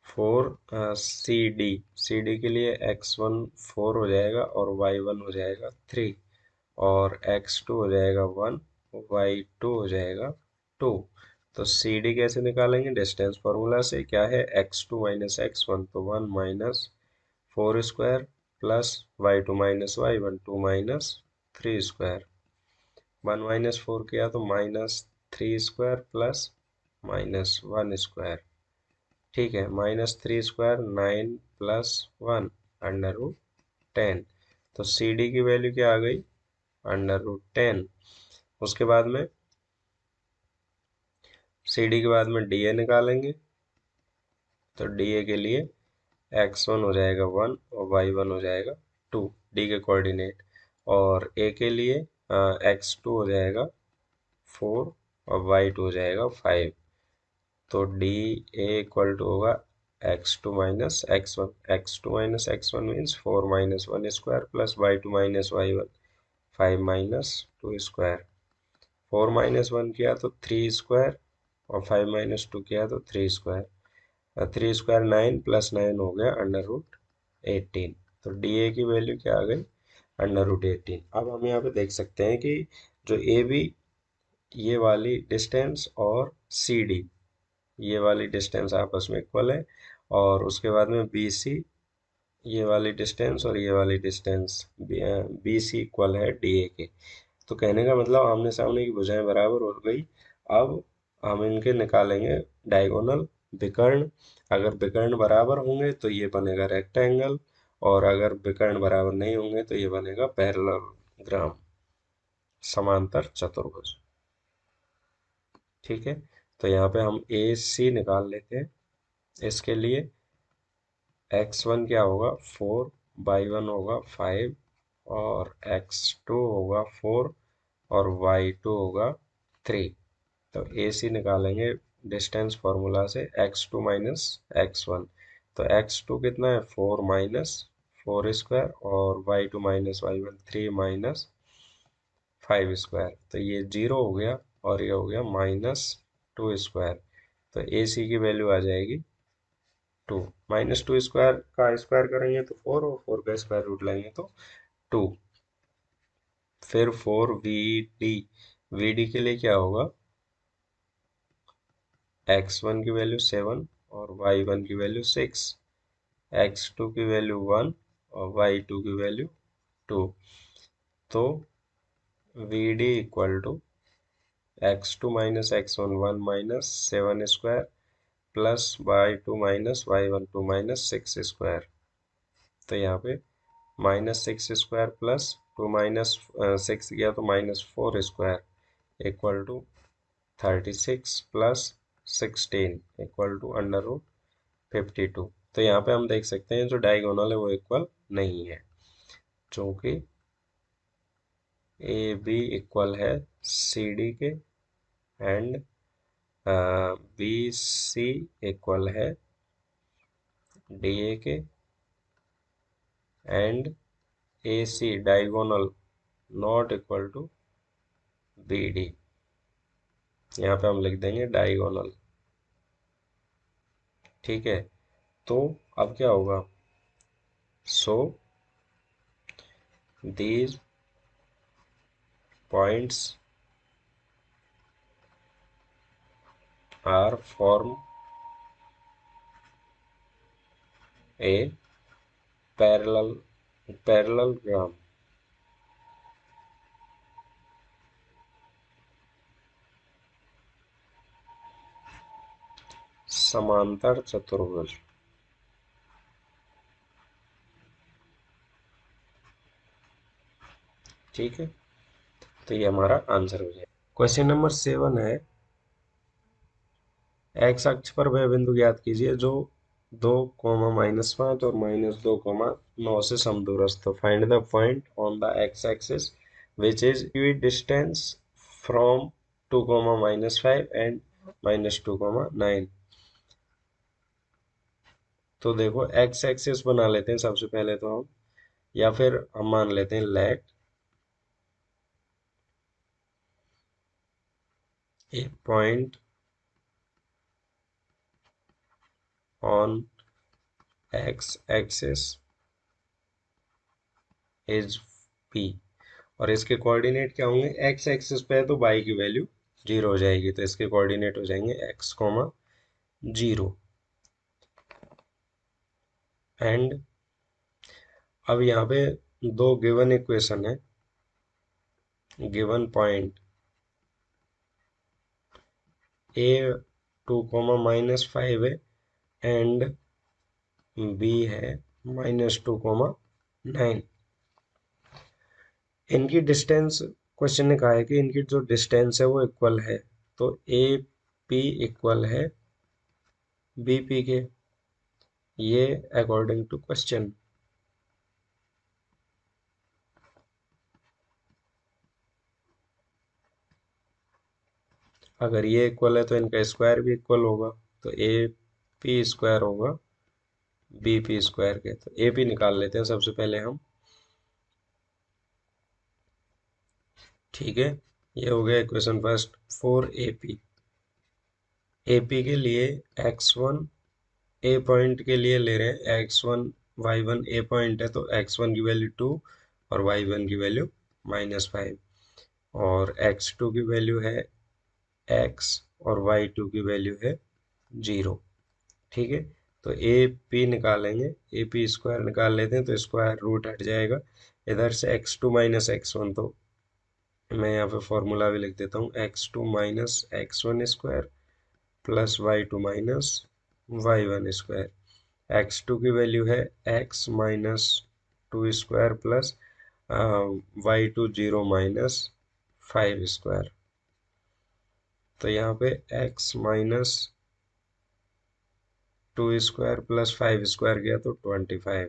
4 सी डी के लिए x1 4 हो जाएगा और y1 हो जाएगा 3, और x2 हो जाएगा 1, y2 हो जाएगा 2। तो सी डी कैसे निकालेंगे, डिस्टेंस फॉर्मूला से। क्या है, x2 माइनस x1 तो 1 -4² प्लस y2 माइनस y1 2 -3²। 1 -4 किया तो -3² प्लस -1²। ठीक है, -3² 9 प्लस 1 √10। तो सी डी की वैल्यू क्या आ गई, √10। उसके बाद में सी डी के बाद में डी ए निकालेंगे। तो डी ए के लिए x1 हो जाएगा 1 और y1 हो जाएगा 2, डी के कोऑर्डिनेट। और ए के लिए x2 हो जाएगा 4 और y2 हो जाएगा 5। तो डी ए इक्वल टू होगा x2 minus x1, x2 minus x1 means 4 minus 1 square plus y2 minus y1, 5 minus 2 square, 4 minus 1 किया तो 3 स्क्वायर और 5 माइनस 2 किया तो 3 स्क्वायर, 3 स्क्वायर 9 प्लस 9 हो गया अंडर रूट 18। तो डी ए की वैल्यू क्या आ गई, अंडर रूट 18। अब हम यहाँ पे देख सकते हैं कि जो ए बी ये वाली डिस्टेंस और सी डी ये वाली डिस्टेंस आपस में इक्वल है, और उसके बाद में बी सी ये वाली डिस्टेंस और ये वाली डिस्टेंस बी सी इक्वल है डी ए के। तो कहने का मतलब आमने सामने की भुजाएं बराबर हो गई। अब हम इनके निकालेंगे डायगोनल विकर्ण। अगर विकर्ण बराबर होंगे तो ये बनेगा रेक्टेंगल, और अगर विकर्ण बराबर नहीं होंगे तो ये बनेगा पैरेललोग्राम, समांतर चतुर्भुज। ठीक है, तो यहाँ पे हम ए सी निकाल लेते हैं। इसके लिए x1 क्या होगा 4, y1 होगा 5, और x2 होगा 4 और y2 होगा 3। तो ए सी निकालेंगे डिस्टेंस फार्मूला से, x2 माइनस x1। तो x2 कितना है 4 माइनस 4 स्क्वायर, और y2 minus y1 3 minus 5 square. तो ये 0 हो गया और ये हो गया माइनस 2 स्क्वायर। तो ए सी की वैल्यू आ जाएगी 2। माइनस 2 स्क्वायर का स्क्वायर करेंगे तो 4, और 4 का स्क्वायर रूट लेंगे तो 2। फिर 4 वी डी, वी डी के लिए क्या होगा, x1 की वैल्यू 7 और y1 की वैल्यू 6, x2 की वैल्यू 1 और y2 की वैल्यू 2। तो B D equal to x2 minus x1 1 minus 7 square plus y2 minus y1 2 minus 6 square. तो यहाँ पे माइनस 6 स्क्वायर प्लस 2 माइनस 6 गया तो minus 4 square equal to 36 plus 16 equal to under root 52। तो यहाँ पे हम देख सकते हैं जो डायगोनल है वो इक्वल नहीं है, क्योंकि ए बी इक्वल है सी डी के, एंड बी सी इक्वल है डी ए के, and A C diagonal not equal to B D. यहाँ पे हम लिख देंगे डायगोनल। ठीक है, तो अब क्या होगा, so these points are form a parallel parallelogram. समांतर चतुर्भुज। ठीक है, तो ये हमारा आंसर हो जाए। क्वेश्चन नंबर 7 है, एक्स अक्ष पर वह बिंदु ज्ञात कीजिए जो 2, -5 और -2, 9 से समदूरस्थ हो। Find the point on the x axis which is equi distance from 2, -5 and -2, 9। तो देखो एक्स एक्सिस बना लेते हैं सबसे पहले तो हम, या फिर हम मान लेते हैं let a point on X axis is P, और इसके कोऑर्डिनेट क्या होंगे, एक्स एक्सिस पे है तो y की वैल्यू 0 हो जाएगी, तो इसके कोऑर्डिनेट हो जाएंगे x, 0। एंड अब यहाँ पे दो गिवन इक्वेशन है, गिवन पॉइंट ए 2, -5 है, एंड बी है -2, 9। इनकी डिस्टेंस, क्वेश्चन ने कहा है कि इनकी जो डिस्टेंस है वो इक्वल है, तो ए पी इक्वल है बी पी के, ये अकॉर्डिंग टू क्वेश्चन। अगर ये इक्वल है तो इनका स्क्वायर भी इक्वल होगा, तो ए पी स्क्वायर होगा बी पी स्क्वायर के। तो ए पी निकाल लेते हैं सबसे पहले हम। ठीक है, ये हो गया equation first. Four A P, A P के लिए एक्स वन, ए पॉइंट के लिए ले रहे हैं एक्स वन वाई वन। ए पॉइंट है तो एक्स वन की वैल्यू 2 और वाई वन की वैल्यू -5, और एक्स टू की वैल्यू है x और वाई टू की वैल्यू है 0। ठीक है, तो ए पी निकालेंगे, ए पी स्क्वायर निकाल लेते हैं तो स्क्वायर रूट हट जाएगा। इधर से X two minus X one, तो मैं यहाँ पे फॉर्मूला भी लिख देता हूँ, X two minus X one square plus Y two minus Y one square. X two की वैल्यू है X minus two square plus Y two 0 minus 5 square. तो यहाँ पे X minus two square plus 5 square गया तो 25।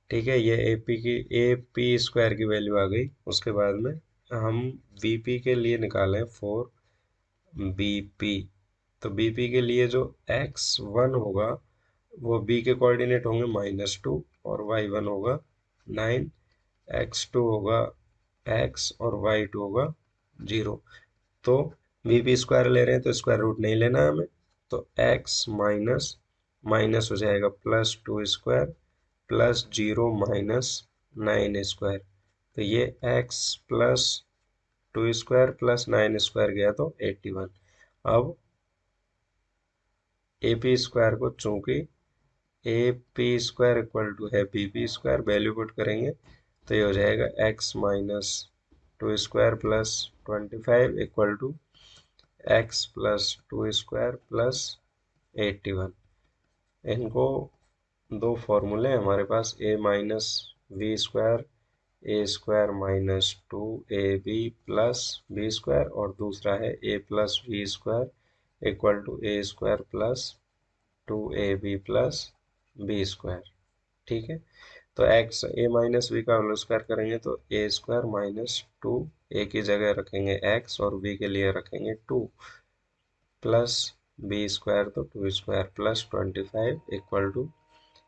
ठीक है, ये ए पी स्क्वायर की वैल्यू आ गई। उसके बाद में हम बी पी के लिए निकालें 4 बी पी। तो बी पी के लिए जो एक्स वन होगा वो बी के कोऑर्डिनेट होंगे -2 और वाई वन होगा 9, एक्स टू होगा एक्स और वाई टू होगा 0। तो बी पी स्क्वायर ले रहे हैं तो स्क्वायर रूट नहीं लेना है हमें। तो एक्स माइनस माइनस हो जाएगा +2 स्क्वायर प्लस 0 माइनस 9 स्क्वायर। तो ये X plus 2 square plus 9 square गया तो 81। अब ए पी स्क्वायर को, चूंकि A P square equal to है B P square, value put करेंगे तो ये हो जाएगा X minus 2 square plus 25 equal to X plus 2 square plus 81। इनको दो फॉर्मूले हैं हमारे पास, A minus V square, A square minus 2ab plus B square, और दूसरा है ए plus B square equal to A square plus 2ab plus B square. ठीक है, तो एक्स ए माइनस वी का होल स्क्वायर करेंगे तो ए स्क्वायर माइनस 2, ए की जगह रखेंगे एक्स और बी के लिए रखेंगे 2, प्लस बी स्क्वायर तो 2 square plus 25 equal to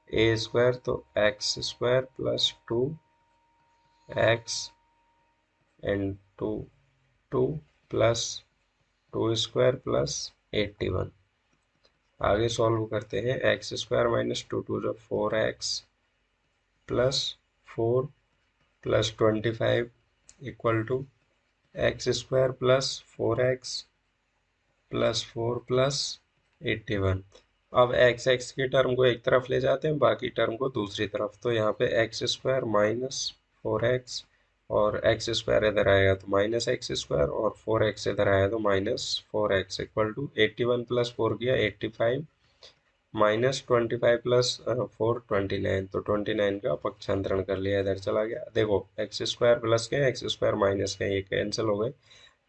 A square तो X square plus 2x and 2 plus 2 square plus 81। आगे सॉल्व करते हैं, एक्स स्क्वायर माइनस 2 जो 4x plus 4 plus 25 equal to X square plus 4x plus 4 plus 81। अब x x की term को एक तरफ ले जाते हैं, बाकी टर्म को दूसरी तरफ। तो यहाँ पे एक्स स्क्वायर माइनस 4x और एक्स स्क्वायर इधर आएगा तो माइनस एक्स स्क्वायर, और 4x इधर आया तो -4x इक्वल टू 81 प्लस 4 किया 85 माइनस 25 प्लस 4 29। तो 29 का पक्षांतरण कर लिया, इधर चला गया। देखो एक्स स्क्वायर प्लस के एक्स स्क्वायर माइनस के ये कैंसिल हो गए,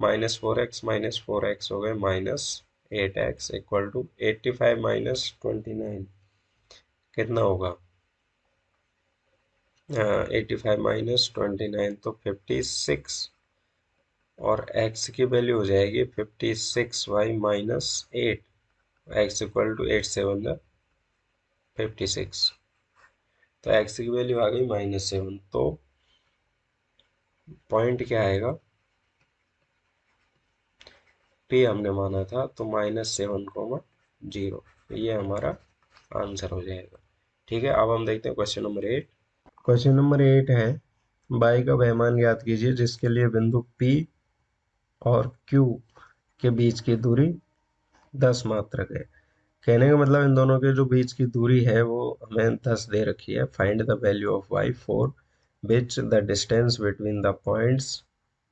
-4x हो गए -8x इक्वल टू 85 माइनस 29 कितना होगा, 85 माइनस 29 तो 56, और x की वैल्यू हो जाएगी 56y minus 8, x equal to 8 7 56। तो x की वैल्यू आ गई -7। तो पॉइंट क्या आएगा, p हमने माना था तो -7, 0, ये हमारा आंसर हो जाएगा। ठीक है, अब हम देखते हैं क्वेश्चन नंबर 8। क्वेश्चन नंबर 8 है, बाई का वहमान ज्ञात कीजिए जिसके लिए बिंदु P और Q के बीच की दूरी 10 मात्रक है। कहने का मतलब इन दोनों के जो बीच की दूरी है वो हमें 10 दे रखी है। Find the value of y for which the distance between the points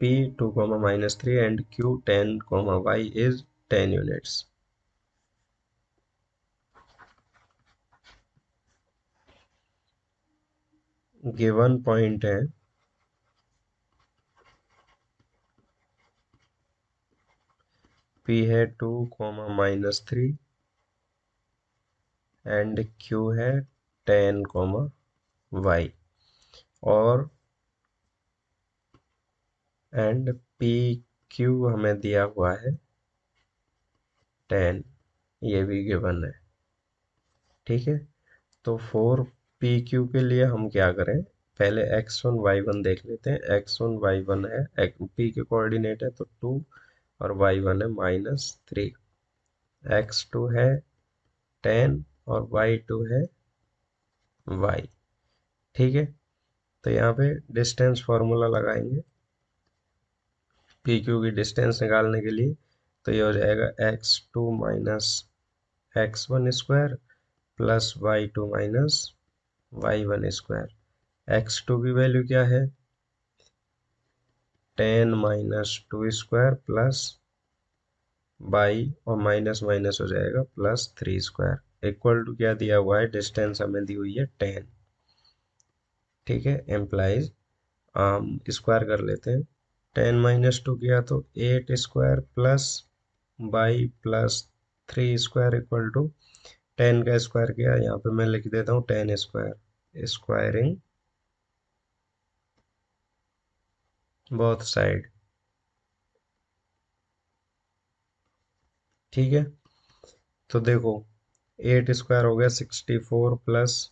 P 2, -3 and Q 10, y is 10 units. Given point है P है 2, -3 एंड Q है 10, y, और एंड पी क्यू हमें दिया हुआ है 10, ये भी गिवन है। ठीक है, तो फोर पी क्यू के लिए हम क्या करें, पहले x1 y1 देख लेते हैं। x1 y1 है, पी के कोऑर्डिनेट है तो 2 और y1 है -3, x2 है 10 और y2 है y। ठीक है, तो यहाँ पे डिस्टेंस फार्मूला लगाएंगे पी क्यू की डिस्टेंस निकालने के लिए। तो ये हो जाएगा x2 minus x1 square plus y2 minus y1 square. x2 की वैल्यू क्या है, 10 माइनस 2 स्क्वायर प्लस y, और माइनस माइनस हो जाएगा +3 स्क्वायर, इक्वल टू क्या दिया हुआ है, डिस्टेंस हमें दी हुई है 10। ठीक है, एम्प्लाइज स्क्वायर कर लेते हैं। 10 - 2 किया तो 8 square plus y plus 3 square equal to 10 का स्क्वायर किया, यहाँ पे मैं लिख देता हूँ 10 स्क्वायर, स्क्वायरिंग बोथ साइड। ठीक है, तो देखो 8 स्क्वायर हो गया 64 प्लस,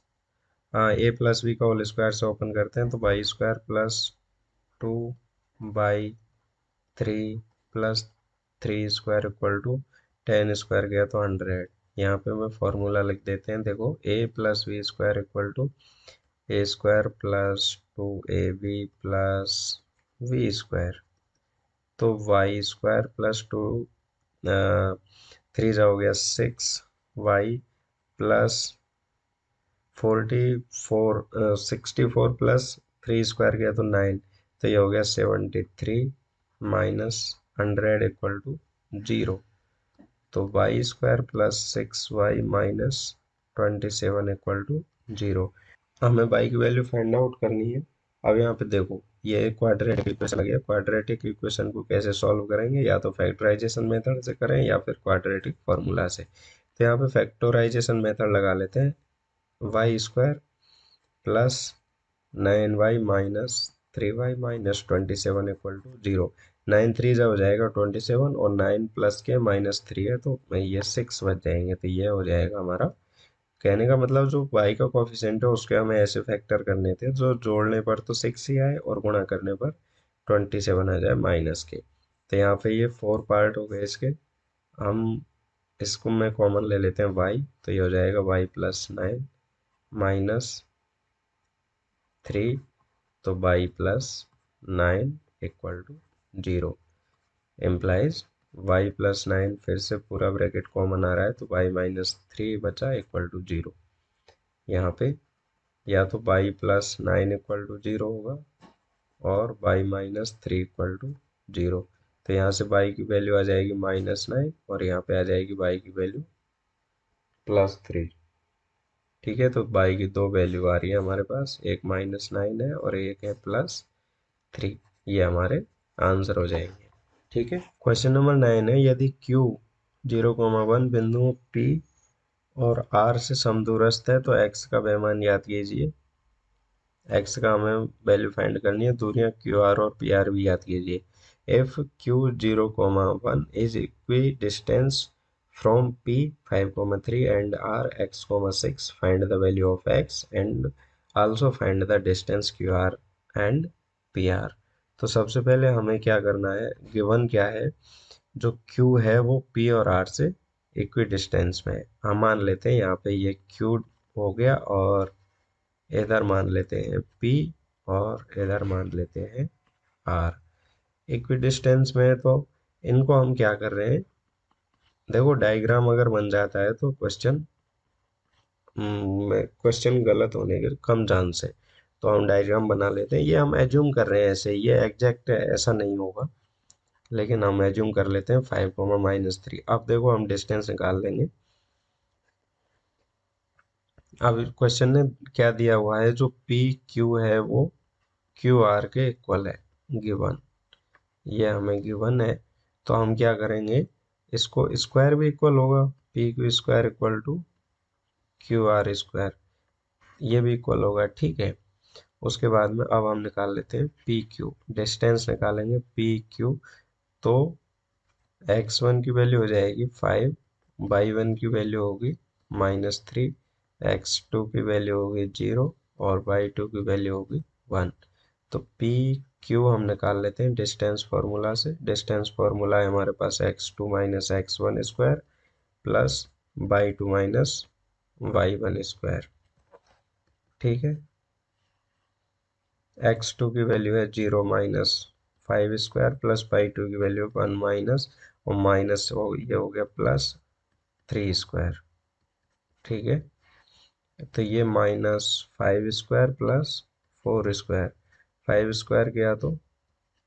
हाँ ए प्लस बी का होल स्क्वायर से ओपन करते हैं तो y² plus 2/3 plus 3 square equal to 10 square गया तो 100। यहाँ पे मैं फॉर्मूला लिख देते हैं, देखो a plus B square equal to a² plus 2ab plus B square. तो y² प्लस 2, 3 हो गया 6y प्लस 64 प्लस 3 स्क्वायर किया तो 9, तो ये हो गया 73 माइनस 100 इक्वल टू 0। तो y² plus 6y minus 27 equal to 0। हमें y की वैल्यू फाइंड आउट करनी है। अब यहाँ पे देखो ये क्वाड्रेटिक इक्वेशन आ गया, क्वाड्रेटिक इक्वेशन को कैसे सॉल्व करेंगे, या तो फैक्टराइजेशन मेथड से करें या फिर क्वाड्रेटिक फार्मूला से। तो यहाँ पे फैक्टराइजेशन मेथड लगा लेते हैं, y² plus 9y minus 3y minus 27 equal to 0। 9 3 जा हो जाएगा 27, और 9 प्लस के -3 है तो ये 6 बच जाएंगे, तो ये हो जाएगा हमारा। कहने का मतलब जो y का कोफिशिएंट है उसके हमें ऐसे फैक्टर करने थे जो जोड़ने पर तो 6 ही आए और गुणा करने पर 27 आ जाए माइनस के। तो यहाँ पे ये 4 पार्ट हो गए इसके, हम इसको मैं कॉमन ले लेते हैं y, तो ये हो जाएगा y प्लस 9 माइनस 3, तो y plus 9 equal to 0। Implies y plus 9, फिर से पूरा ब्रैकेट कॉमन आ रहा है तो y माइनस 3 बचा इक्वल टू 0। यहाँ पे या तो y प्लस 9 इक्वल टू 0 होगा और y माइनस 3 इक्वल टू 0। तो यहाँ से y की वैल्यू आ जाएगी -9 और यहाँ पे आ जाएगी y की वैल्यू +3। ठीक है, तो y की दो वैल्यू आ रही है हमारे पास, एक -9 है और एक है +3। ये हमारे आंसर हो जाएंगे। ठीक है, क्वेश्चन नंबर 9 है, यदि Q 0,1 बिंदु P और R से समदूरस्थ है तो x का व्ययमान ज्ञात कीजिए। x का हमें वैल्यू फाइंड करनी है, दूरियां QR और PR भी ज्ञात कीजिए। If Q 0,1 is equi distance from P 5,3 and R x,6, find the value of x and also find the distance QR and PR। तो सबसे पहले हमें क्या करना है, गिवन क्या है, जो Q है वो P और R से इक्वी डिस्टेंस में है। हम मान लेते हैं यहाँ पे ये Q हो गया और इधर मान लेते हैं P और इधर मान लेते हैं R। इक्वी डिस्टेंस में है तो इनको हम क्या कर रहे हैं, देखो डायग्राम अगर बन जाता है तो क्वेश्चन गलत होने के कम चांस है। तो हम डायग्राम बना लेते हैं, ये हम एज्यूम कर रहे हैं, ऐसे ये एग्जैक्ट ऐसा नहीं होगा लेकिन हम एज्यूम कर लेते हैं 5,-3। अब देखो हम डिस्टेंस निकाल लेंगे। अब क्वेश्चन ने क्या दिया हुआ है, जो पी क्यू है वो क्यू आर के इक्वल है, गिवन, ये हमें गिवन है। तो हम क्या करेंगे, इसको स्क्वायर भी इक्वल होगा, P Q square equal to Q R square, ये भी इक्वल होगा। ठीक है, उसके बाद में अब हम निकाल लेते हैं पी क्यू, डिस्टेंस निकालेंगे पी क्यू। तो x1 की वैल्यू हो जाएगी 5, y1 की वैल्यू होगी -3, x2 की वैल्यू होगी 0 और y2 की वैल्यू होगी 1। तो पी क्यू हम निकाल लेते हैं डिस्टेंस फार्मूला से। डिस्टेंस फार्मूला है हमारे पास x2 minus x1 square plus y2 minus y1 square. ठीक है, x2 की वैल्यू है 0 माइनस 5 स्क्वायर प्लस y2 की वैल्यू 1 माइनस, और माइनस ये हो गया प्लस 3 स्क्वायर। ठीक है, तो ये minus 5 square plus 4 square. 5 square किया तो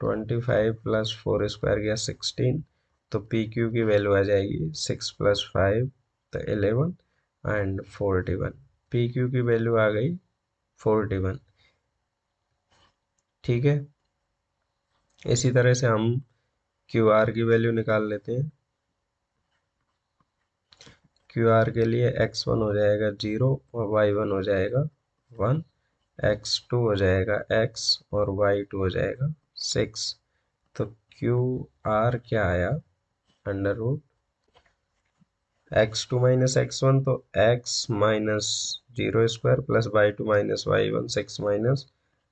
25 प्लस 4 स्क्वायर किया 16। तो पी क्यू की वैल्यू आ जाएगी 6 प्लस 5 तो 11 एंड 41। पी क्यू की वैल्यू आ गई 41। ठीक है, इसी तरह से हम क्यू आर की वैल्यू निकाल लेते हैं। क्यू आर के लिए x1 हो जाएगा 0 और y1 हो जाएगा 1, x2 हो जाएगा x और y2 हो जाएगा 6। तो क्यू आर क्या आया, under root x2 minus x1, तो x minus 0 square plus y2 minus y1 6 minus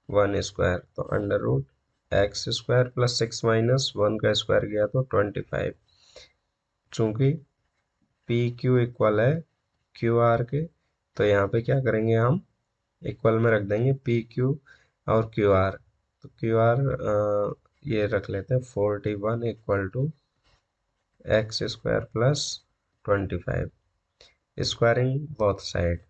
1 square, तो under root X square plus 6 minus 1 का स्क्वायर किया तो 25। चूंकि पी क्यू इक्वल है क्यू आर के, तो यहाँ पे क्या करेंगे, हम इक्वल में रख देंगे पी क्यू और क्यू आर। तो क्यू आर ये रख लेते हैं 41 equal to X square plus 25, squaring both side.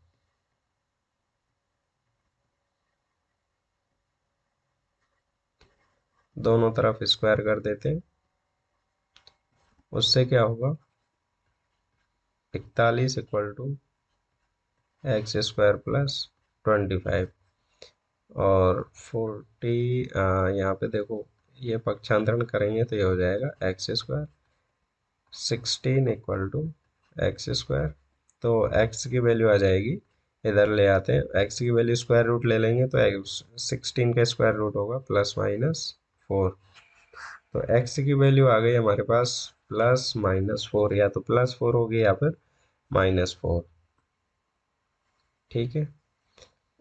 दोनों तरफ स्क्वायर कर देते हैं, उससे क्या होगा 41 equal to X square plus 25, और 40 यहाँ पे देखो ये पक्षांतरण करेंगे तो ये हो जाएगा X square 16 equal to X square. तो एक्स की वैल्यू आ जाएगी, इधर ले आते हैं, एक्स की वैल्यू स्क्वायर रूट ले लेंगे तो 16 का स्क्वायर रूट होगा प्लस माइनस 4। तो एक्स की वैल्यू आ गई हमारे पास प्लस माइनस 4, या तो प्लस 4 होगी या फिर माइनस 4। ठीक है,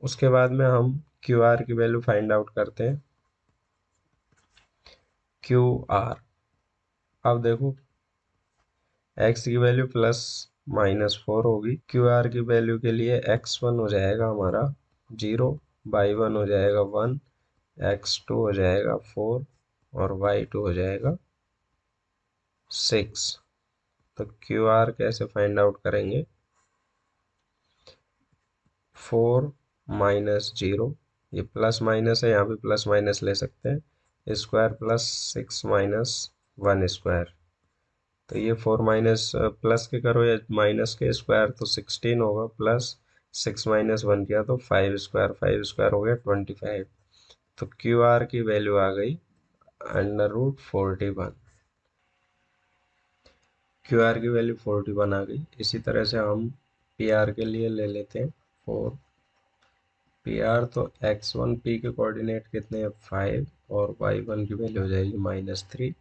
उसके बाद में हम क्यू आर की वैल्यू फाइंड आउट करते हैं। क्यू आर, अब देखो एक्स की वैल्यू प्लस माइनस 4 होगी, क्यू आर की वैल्यू के लिए x1 हो जाएगा हमारा 0, y1 हो जाएगा 1, x2 हो जाएगा 4 और y2 हो जाएगा 6। तो क्यू आर कैसे फाइंड आउट करेंगे, 4 माइनस 0, ये प्लस माइनस है, यहाँ पे प्लस माइनस ले सकते हैं, स्क्वायर प्लस 6 माइनस 1 स्क्वायर। तो ये 4 माइनस प्लस के करो या माइनस के, स्क्वायर तो 16 होगा, प्लस 6 माइनस 1 किया तो 5 स्क्वायर, 5 स्क्वायर हो गया 25। तो क्यू आर की वैल्यू आ गई अंडर रूट 41। क्यू आर की वैल्यू 41 आ गई। इसी तरह से हम पी आर के लिए ले लेते हैं 4। पी आर तो x1 पी के कोऑर्डिनेट कितने हैं 5, और y1 की वैल्यू हो जाएगी -3,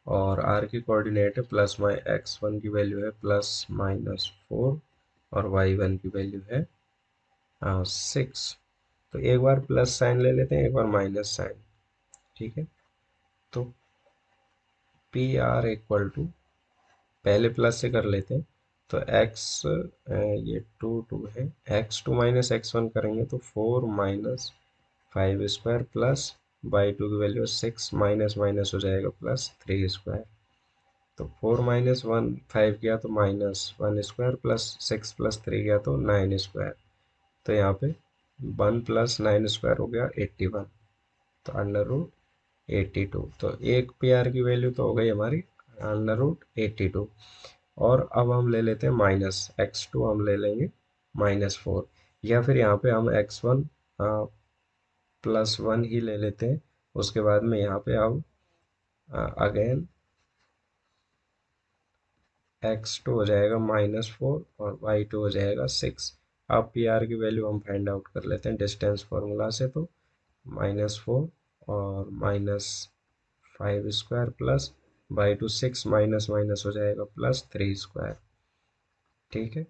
और r की कोऑर्डिनेट है प्लस x1 की वैल्यू है प्लस -4 और y1 की वैल्यू है 6। तो एक बार प्लस साइन ले लेते हैं, एक बार माइनस साइन। ठीक है, तो पी आर इक्वल टू, पहले प्लस से कर लेते हैं, तो x ये 2 है, x2 माइनस x1 करेंगे तो 4 माइनस 5 स्क्वायर प्लस y2 की वैल्यू 6, माइनस माइनस हो जाएगा प्लस 3 स्क्वायर। तो 4 माइनस 1 5 किया तो -1 स्क्वायर प्लस 6 प्लस 3 किया तो 9 स्क्वायर। तो यहाँ पे 1 प्लस 9 स्क्वायर हो गया 81, तो अंडर रूट 82। तो एक पी आर की वैल्यू तो हो गई हमारी अंडर रूट 82। और अब हम ले लेते हैं माइनस x2, हम ले लेंगे -4, या फिर यहाँ पे हम x1 प्लस 1 ही ले लेते हैं। उसके बाद में यहाँ पे अब अगेन x2 हो जाएगा -4 और y2 हो जाएगा 6। अब पी आर की वैल्यू हम फाइंड आउट कर लेते हैं डिस्टेंस फार्मूला से। तो -4 और -5 square plus y2 6, minus minus हो जाएगा प्लस 3 स्क्वायर। ठीक है,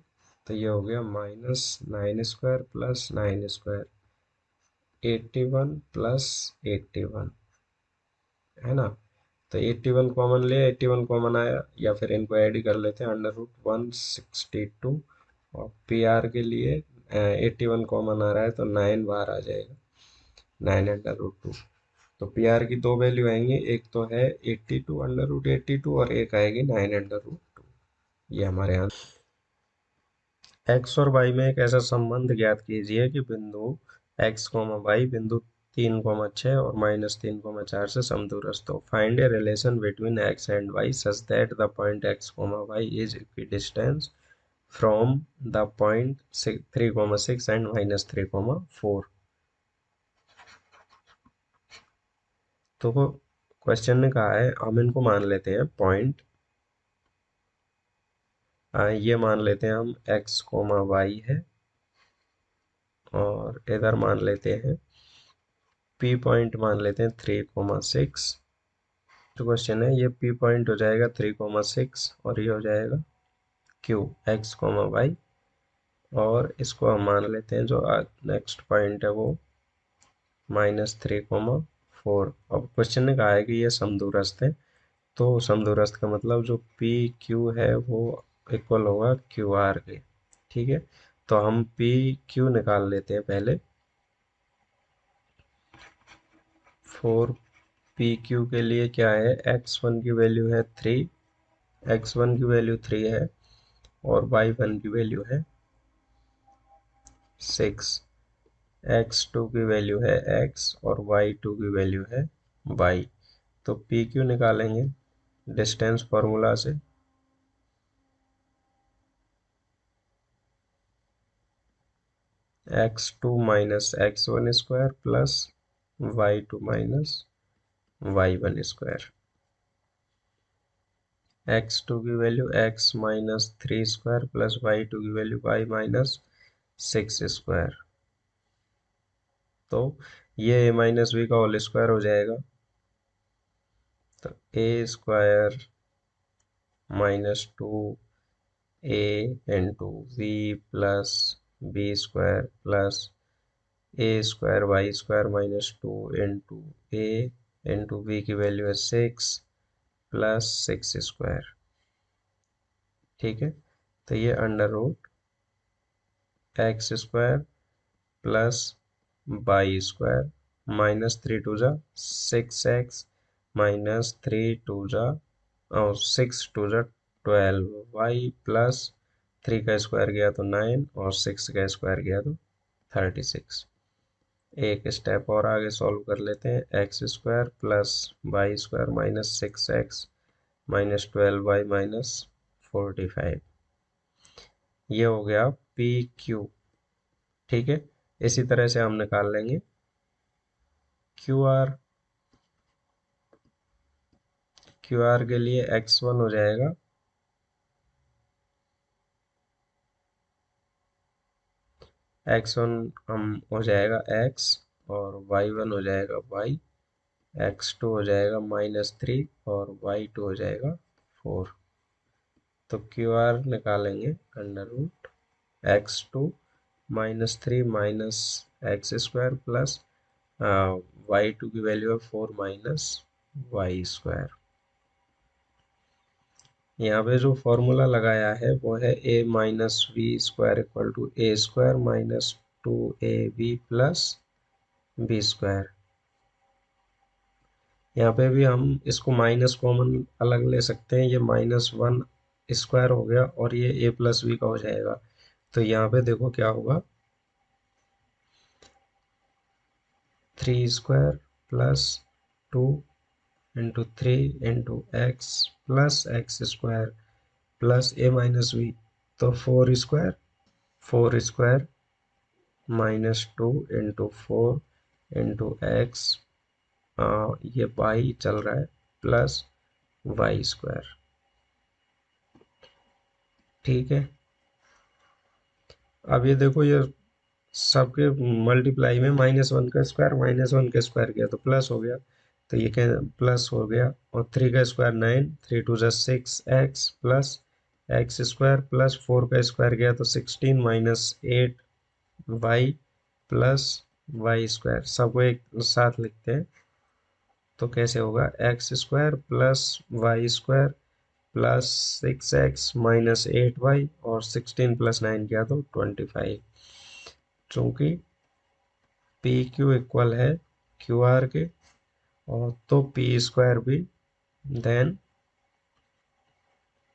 तो ये हो गया -9² प्लस 9², 81 प्लस 81, है ना। तो 81 कॉमन ले, 81 कॉमन आया, या फिर इनको ऐड ही कर लेते हैं, √162। और पी आर के लिए 81 कॉमन आ रहा है तो 9 बाहर आ जाएगा, 9√2। तो पी आर की दो वैल्यू आएंगी, एक तो है 82 √82 और एक आएगी 9√2। ये हमारे यहाँ। एक्स और वाई में एक ऐसा संबंध ज्ञात कीजिए कि बिंदु एक्स कोमा वाई बिंदु 3,6 और -3,4 से समदूरस्थ हो। Find a relation between X and Y such that the point X comma Y is equidistance from the point 3,6 and -3,4। तो क्वेश्चन ने कहा है, हम इनको मान लेते हैं पॉइंट, ये मान लेते हैं हम एक्स कोमा वाई है, और इधर मान लेते हैं पी पॉइंट, मान लेते हैं 3,6। जो क्वेश्चन है ये पी पॉइंट हो जाएगा 3,6 और ये हो जाएगा क्यू एक्स कोमा वाई, और इसको हम मान लेते हैं जो नेक्स्ट पॉइंट है वो -3,4। अब क्वेश्चन ने कहा है कि ये समदूरस्थ है, तो समदूरस्थ का मतलब जो पी क्यू है वो इक्वल होगा क्यू आर के। ठीक है, तो हम पी क्यू निकाल लेते हैं पहले। 4 PQ के लिए क्या है, x1 की वैल्यू है 3, x1 की वैल्यू 3 है, और y1 की वैल्यू है 6, x2 की वैल्यू है x, और y2 की वैल्यू है y। तो PQ निकालेंगे डिस्टेंस फॉर्मूला से। x2 minus x1² plus y2 minus y1²। x2 की वैल्यू x -3² प्लस y2 की वैल्यू y -6²। तो ये a माइनस बी का होल स्क्वायर हो जाएगा, तो a² -2a B plus b² plus a² y² -2 a b की वैल्यू है 6 प्लस 6²। ठीक है, तो ये √x² प्लस y² -3 2 6x -3 2 और 6 2 12 y प्लस 3 का स्क्वायर गया तो 9 और 6 का स्क्वायर गया तो 36। एक स्टेप और आगे सॉल्व कर लेते हैं, x² plus y² -6x -12y -45। ये हो गया पी क्यू। ठीक है, इसी तरह से हम निकाल लेंगे क्यू आर के लिए x1 हो जाएगा x1 हम हो जाएगा x, और y1 हो जाएगा y, x2 हो जाएगा -3 और y2 हो जाएगा 4। तो क्यू आर निकालेंगे √x2 -3 minus x² plus y2 की वैल्यू है 4 y²। यहाँ पे जो फॉर्मूला लगाया है वो है a -v² equal to a² -2ab plus b²। यहाँ पे भी हम इसको माइनस कॉमन अलग ले सकते हैं, ये -1² हो गया और ये a प्लस b का हो जाएगा। तो यहाँ पे देखो क्या होगा, 3² plus 2 × 3 × x plus x² plus a minus b, तो 4² -2 × 4 × x, ये y चल रहा है प्लस y²। ठीक है, अब ये देखो, ये सबके मल्टीप्लाई में -1 का स्क्वायर -1 का स्क्वायर किया तो प्लस हो गया, तो ये क्या प्लस हो गया, और 3 का square 9, 3 2 6x plus X square plus 4 का स्क्वायर गया तो 16 minus 8 Y plus Y square, सबको एक साथ लिखते हैं। तो कैसे होगा, X square plus Y square plus 6x minus 8y और 16 प्लस 9 किया तो 25। चूंकि पी क्यू इक्वल है क्यू आर के, और तो पी स्क्वायर भी, देन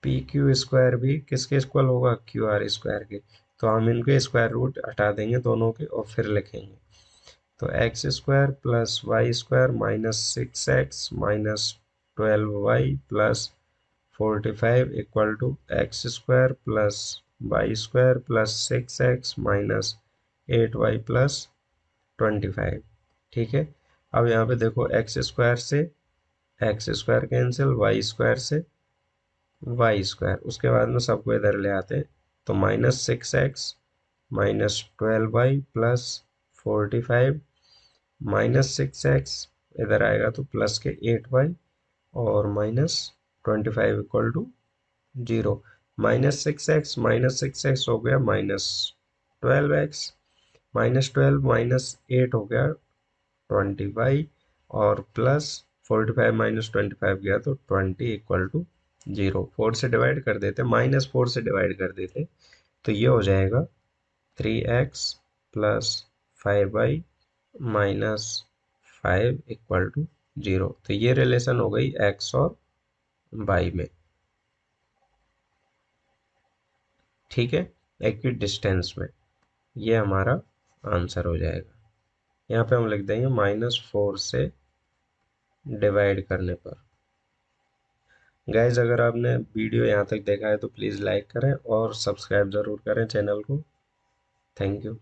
पी क्यू स्क्वायर भी किसके इक्वल होगा, क्यू आर स्क्वायर के। तो हम इनके स्क्वायर रूट हटा देंगे दोनों के और फिर लिखेंगे। तो X square plus Y square minus 6x minus 12y plus 45 equal to X square plus Y square plus 6x minus 8y plus 25। ठीक है। अब यहाँ पे देखो एक्स स्क्वायर से X square cancel, Y square से वाई स्क्वायर, उसके बाद में सबको इधर ले आते हैं। तो minus 6x minus 12y plus 45 minus 6x इधर आएगा तो प्लस के 8y और minus 25 equal to 0। Minus 6x हो गया माइनस 12x, माइनस 12 माइनस 8 हो गया 20y और प्लस 45 माइनस 25 गया तो 20 इक्वल टू 0। 4 से डिवाइड कर देते, -4 से डिवाइड कर देते, तो ये हो जाएगा 3x plus 5y minus 5 equal to 0। तो ये रिलेशन हो गई x और y में। ठीक है, एक्विड डिस्टेंस में। ये हमारा आंसर हो जाएगा। यहाँ पे हम लिख देंगे -4 से डिवाइड करने पर। गाइज अगर आपने वीडियो यहाँ तक देखा है तो प्लीज़ लाइक करें और सब्सक्राइब ज़रूर करें चैनल को। Thank you.